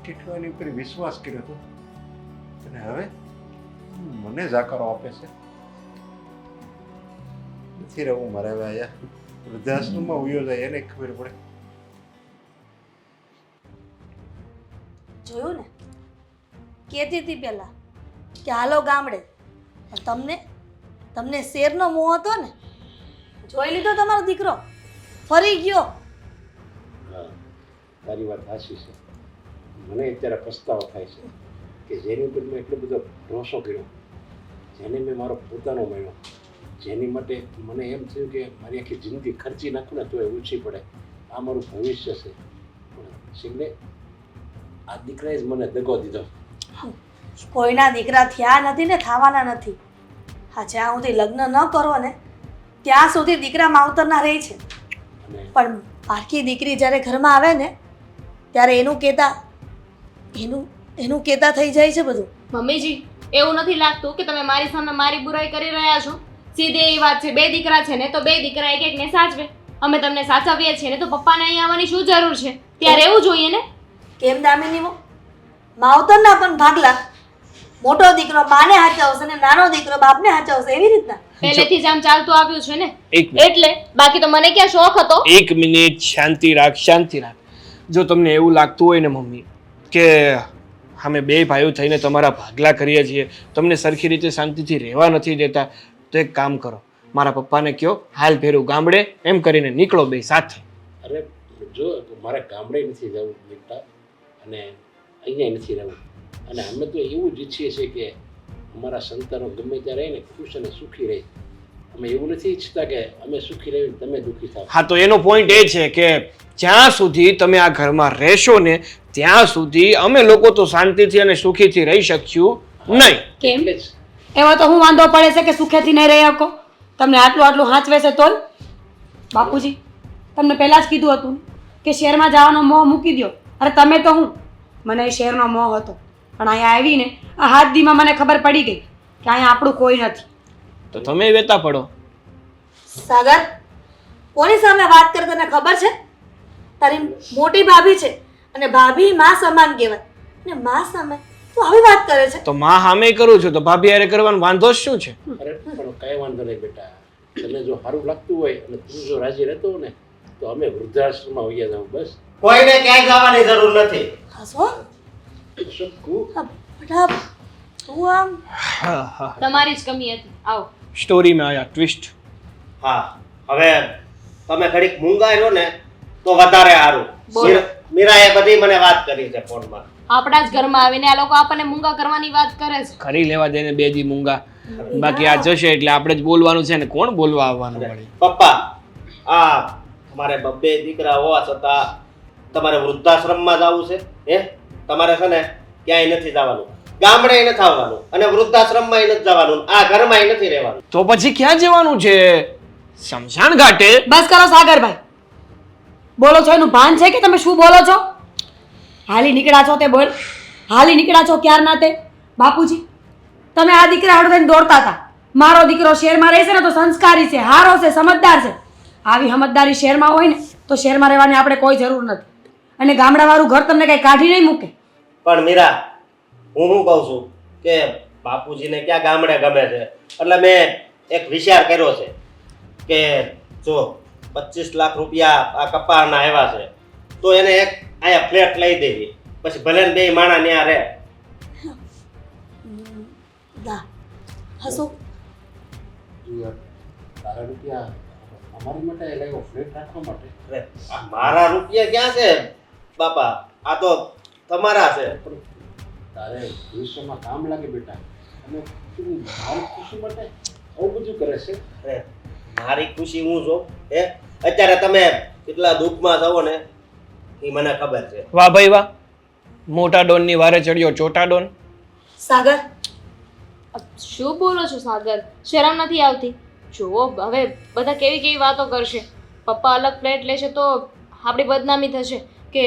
કેટલો એની ઉપર વિશ્વાસ કર્યો હતો અને હવે મને જાકારો આપે છે. નથી રહેવું મારે હવે આયા વૃદ્ધાશ્રમમાં ઉયો જાય એને ખબર પડે. જોયું ને, કહેતી હતી પહેલા કે હાલો ગામડે, પણ તમને શેરનો મોહ હતો ને, જોઈ લીધો તમારો દીકરો ફરી ગયો. હા, તારી વાત સાચી છે. મને અત્યારે પસ્તાવો થાય છે કે જેની ઉપર મેં એટલો બધો ભરોસો કર્યો, જેને મેં મારો પોતાનો માન્યો, જેની માટે મને એમ થયું કે મારી આખી જિંદગી ખર્ચી નાખું ને તો એ ઓછી પડે, આ મારું ભવિષ્ય છે. પણ શિવને આ દીકરાએ જ મને દગો દીધો. કોઈના દીકરા થયા નથી ને થવાના નથી. હા, જ્યાં સુધી લગ્ન ન કરો ને ત્યાં સુધી દીકરા માવતરના રહે છે, અને પણ પારકી દીકરી જ્યારે ઘરમાં આવે ને ત્યારે એનું કહેતા થઈ જાય છે બધું. મમ્મીજી, એવું નથી લાગતું કે તમે મારી સામે મારી બુરાઈ કરી રહ્યા છો? સીધી એવી વાત છે, 2 દીકરા છે ને તો 2 દીકરા એક એકને સાચવે. અમે તમને સાચવીએ છીએ ને તો પપ્પાને અહીં આવવાની શું જરૂર છે? ત્યાં રહેવું જોઈએ ને. કેમ દામિની, માવતરના પણ ભાગલા. મોટો દીકરો માને હાચવશે ને નાનો દીકરો બાપને હાચવશે, એવી રીતના પહેલેથી જ આમ ચાલતું આવ્યું છે ને, એક મિનિટ, એટલે બાકી તો મને ક્યાં શોખ હતો. 1 મિનિટ શાંતિ રાખ, શાંતિ રાખ. જો તમને એવું લાગતું હોય ને મમ્મી કે અમે 2 ભાઈઓ થઈને તમારા ભાગલા કરીએ છીએ, તમને સરખી રીતે શાંતિથી રહેવા નથી દેતા, તો એક કામ કરો, મારા પપ્પાને કહો હાલ ભેરું ગામડે, એમ કરીને નીકળો 2 સાથે. અરે જો મારે ગામડે નથી જવું બેટા, અને અહીંયા નથી રહેવું, અને અમે તો એવું જ ઈચ્છીએ છીએ કે અમારા સંતાનો ગમે ત્યાં રહીને ખુશ અને સુખી રહે. અમે એવું નથી ઈચ્છતા કે અમે સુખી રહીને તમે દુઃખી થાવ. હા, તો એનો પોઈન્ટ એ છે કે જ્યાં સુધી તમે આ ઘરમાં રહેશો ને ત્યાં સુધી અમે લોકો તો શાંતિથી અને સુખીથી રહી શકશું નહીં. કેમ? એટલે જ એમાં તો હું વાંધો પડે છે કે સુખેથી નહીં રહી શકો? તમને આટલું હાંચવે છે તોય? બાપુજી, તમને પહેલાં જ કીધું હતું કે શહેરમાં જવાનો મોહ મૂકી દો. અરે તમે તો હું, મને એ શહેરનો મોહ હતો, પણ અહીંયા આવીને આ હાથ દીમાં મને ખબર પડી ગઈ કે અહીંયા આપણું કોઈ નથી. તો તમે વેતા પડો. સાગર, કોની સામે વાત કરે તને ખબર છે? તારી મોટી ભાભી છે અને ભાભી માં સમાન કહેવાય, અને માં સામે તું આવી વાત કરે છે. તો માં સામે કરું છું તો ભાભી હારે કરવાનો વાંધો જ શું છે? અરે પણ કાંઈ વાંધો નહીં બેટા, તને જો સારું લાગતું હોય અને તું જો રાજી રહેતો હોય ને તો અમે વૃદ્ધાશ્રમમાં વયા જાઉં બસ. કોઈને ક્યાંય જવાની જરૂર નથી. હસો શકું બેટા તું આમ હા હા તમારી જ કમી હતી. આવો. સ્ટોરીમાં આયા ટ્વિસ્ટ. હા હવે તમે ઘડીક મૂંગાઈ ને તો વધારે સારું. બોલો. મીરાએ બધી મને વાત કરી છે ફોનમાં. આપણા જ ઘરમાં આવીને આ લોકો આપણને મૂંગા કરવાની વાત કરે છે. ખરી લેવા દે ને બે દી મૂંગા. બાકી આ જશે એટલે આપણે જ બોલવાનું છે ને કોણ બોલવા આવવાનું વળી. પપ્પા આ તમારે બબ્બે દીકરા હોવા છતાં તમારે વૃદ્ધાશ્રમમાં જવું છે હે? તમારે છે ને ક્યાંય નથી જવાનું, ગામડે નથી આવવાનું અને વૃદ્ધાશ્રમમાં નથી જવાનું, આ ઘરમાં નથી રહેવાનું. તો પછી ક્યાં જવાનું છે? શમશાન ઘાટે. બસ કરો સાગરભાઈ, બોલો છો એનું ભાન છે કે તમે શું બોલો છો? હાલી નીકળ્યા છો તે બોલ, હાલી નીકળ્યા છો ક્યારના તે? બાપુજી તમે આ દીકરા હાડો થઈને દોડતા હતા. મારો દીકરો શહેરમાં રહેશે ને તો સંસ્કારી છે, હારો છે, સમજદાર છે. આવી સમજદારી શહેરમાં હોય ને તો શહેરમાં રહેવાની આપણે કોઈ જરૂર નથી. અને ગામડાવાળું ઘર તમને કઈ કાઢી નહીં મૂકે. પણ મીરા હું શું કહું છું કે બાપુજીને ક્યાં ગામડે ગમે છે, એટલે મેં એક વિચાર કર્યો છે કે જો 25 લાખ રૂપિયા આ કપાળના આવ્યા છે તો એને એક અહીંયા ફ્લેટ લઈ દેવી, પછી ભલે ને બે માણા ત્યાં રહે. દા હસો તારા રૂપિયા અમારી માટે લાવ્યો ફ્લેટ રાખવા માટે. અરે, આ મારા રૂપિયા ક્યાં છે બાપા, આ તો તમારા છે. તારે ભવિષ્યમાં કામ લાગે બેટા. અને તું મારી ખુશી માટે આવું બધું કરે છે. અરે મારી ખુશી હું જો હે અત્યારે તમે કેટલા દુઃખમાં છો ને એ મને ખબર છે. વાહ ભાઈ વાહ, મોટા ડોનની વારે ચડ્યો ચોટા ડોન. સાગર શું બોલો છો સાગર? શરમ નથી આવતી? જુઓ હવે બધા કેવી કેવી વાતો કરશે. પપ્પા અલગ ફ્લેટ લેશે તો આપણી બદનામી થશે કે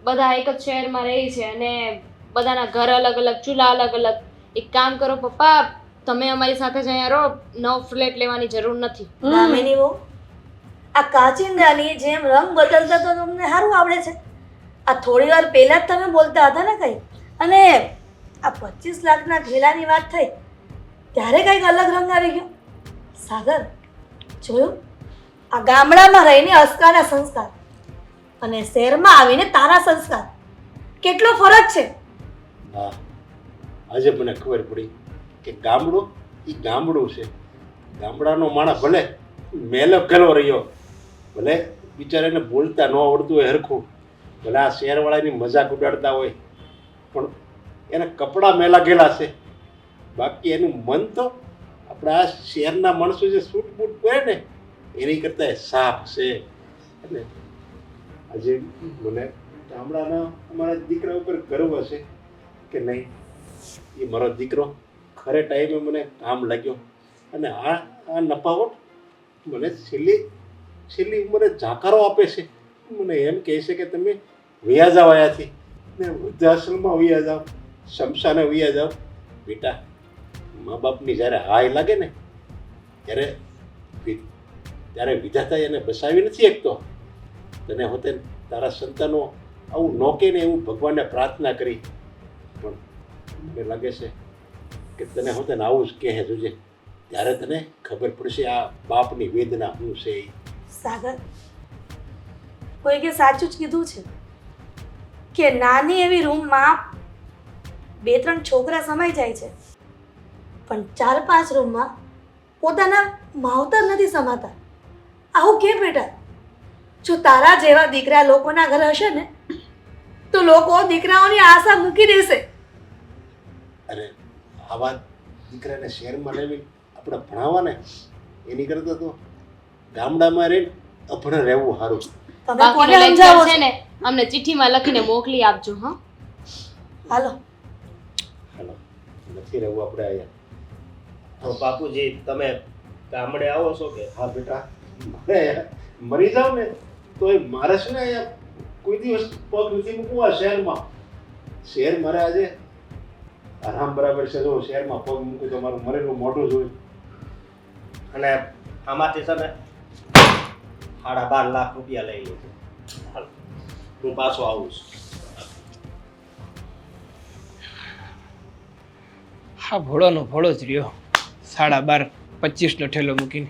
બધા એક જ શહેરમાં રહે છે અને બધાના ઘર અલગ અલગ, ચૂલા અલગ અલગ. એક કામ કરો પપ્પા, તમે અમારી સાથે જ અહીંયા રહો, નવો ફ્લેટ લેવાની જરૂર નથી. દામિની બહુ આ કાચિંદાની જેમ રંગ બદલતા તો તમને સારું આવડે છે. આ થોડી વાર પહેલા જ તમે બોલતા હતા ને કંઈ, અને આ 25 લાખના ઠેલાની વાત થઈ ત્યારે કંઈક અલગ રંગ આવી ગયો. સાગર જોયું, આ ગામડામાં રહીને અસ્કાના સંસ્કાર અને શહેરમાં આવીને તારા સંસ્કાર, કેટલો ફરક છે. હા આજે મને ખબર પડી કે ગામડું એ ગામડું છે. ગામડાનો માણસ ભલે મેલો ગેલો રહ્યો, ભલે બિચારાને બોલતા ન આવડતું હોય હરખું, ભલે આ શહેરવાળાની મજાક ઉડાડતા હોય, પણ એને કપડાં મેલા ગયેલા છે. બાકી એનું મન તો આપણા આ શહેરના માણસો જે સૂટ બૂટ પહેરે ને એની કરતાં સાફ છે. એટલે આજે મને ગામડાના અમારા દીકરા ઉપર ગર્વ છે કે નહીં, એ મારો દીકરો ખરે ટાઈમે મને કામ લાગ્યો. અને આ નફાવટ મને છેલ્લી મને જાકારો આપે છે. મને એમ કહે છે કે તમે વયા જાઓ અહીંયાથી ને વૃદ્ધાશ્રમમાં વયા જાઓ, શમશાને વયા જાઓ. બેટા મા બાપની જ્યારે હાય લાગે ને ત્યારે વિધાતા એને બસાવી નથી શકતો. તને હોતે તારા સંતાનો આવું નોકે ને એવું ભગવાનને પ્રાર્થના કરી, પણ મને લાગે છે કે તને હોતે ને આવું જ કહે જોજે, ત્યારે તને ખબર પડશે આ બાપની વેદના શું છે. સાગર કોઈકે સાચું જ કીધું છે કે નાની એવી રૂમમાં 2-3 છોકરા સમાઈ જાય છે, પણ 4-5 રૂમમાં પોતાના માવતર નથી સમાતા. આવું કે બેટા, જો તારા જેવા દીકરા લોકોના ઘર હશે ને તો લોકો દીકરાઓની આશા મૂકી દેશે. અરે આવા દીકરાને શહેરમાં લાવી આપણે ભણાવવા ને એની કરતાં તો ગામડામાં રહીને અભણ રહેવું સારું. તમે કોને બાકીનું સમજાવો લેક્ચર છે છો? ને અમને ચિઠ્ઠીમાં લખીને મોકલી આપજો. હા હાલો હાલો નથી રહેવું આપણે અહીંયા. તો બાપુજી તમે ગામડે આવો છો કે? હા બેટા, મારે મરી જાવ ને તો એ મારે છે ને અહીંયા કોઈ દિવસ પગ નથી મૂકવું આ શહેરમાં. શહેર મારે આજે આરામ બરાબર છે. જો શહેરમાં પગ મૂકું તો મારું મરેલું મોઢું જોયું. અને આમાંથી છે ને 12.5 લાખ રૂપિયા લઈ લેજો. હાલો, હું પાછો આવું છું. હા ભોળોનો ભોળો જ રહ્યો. 12.5 25 નો ઠેલો મૂકીને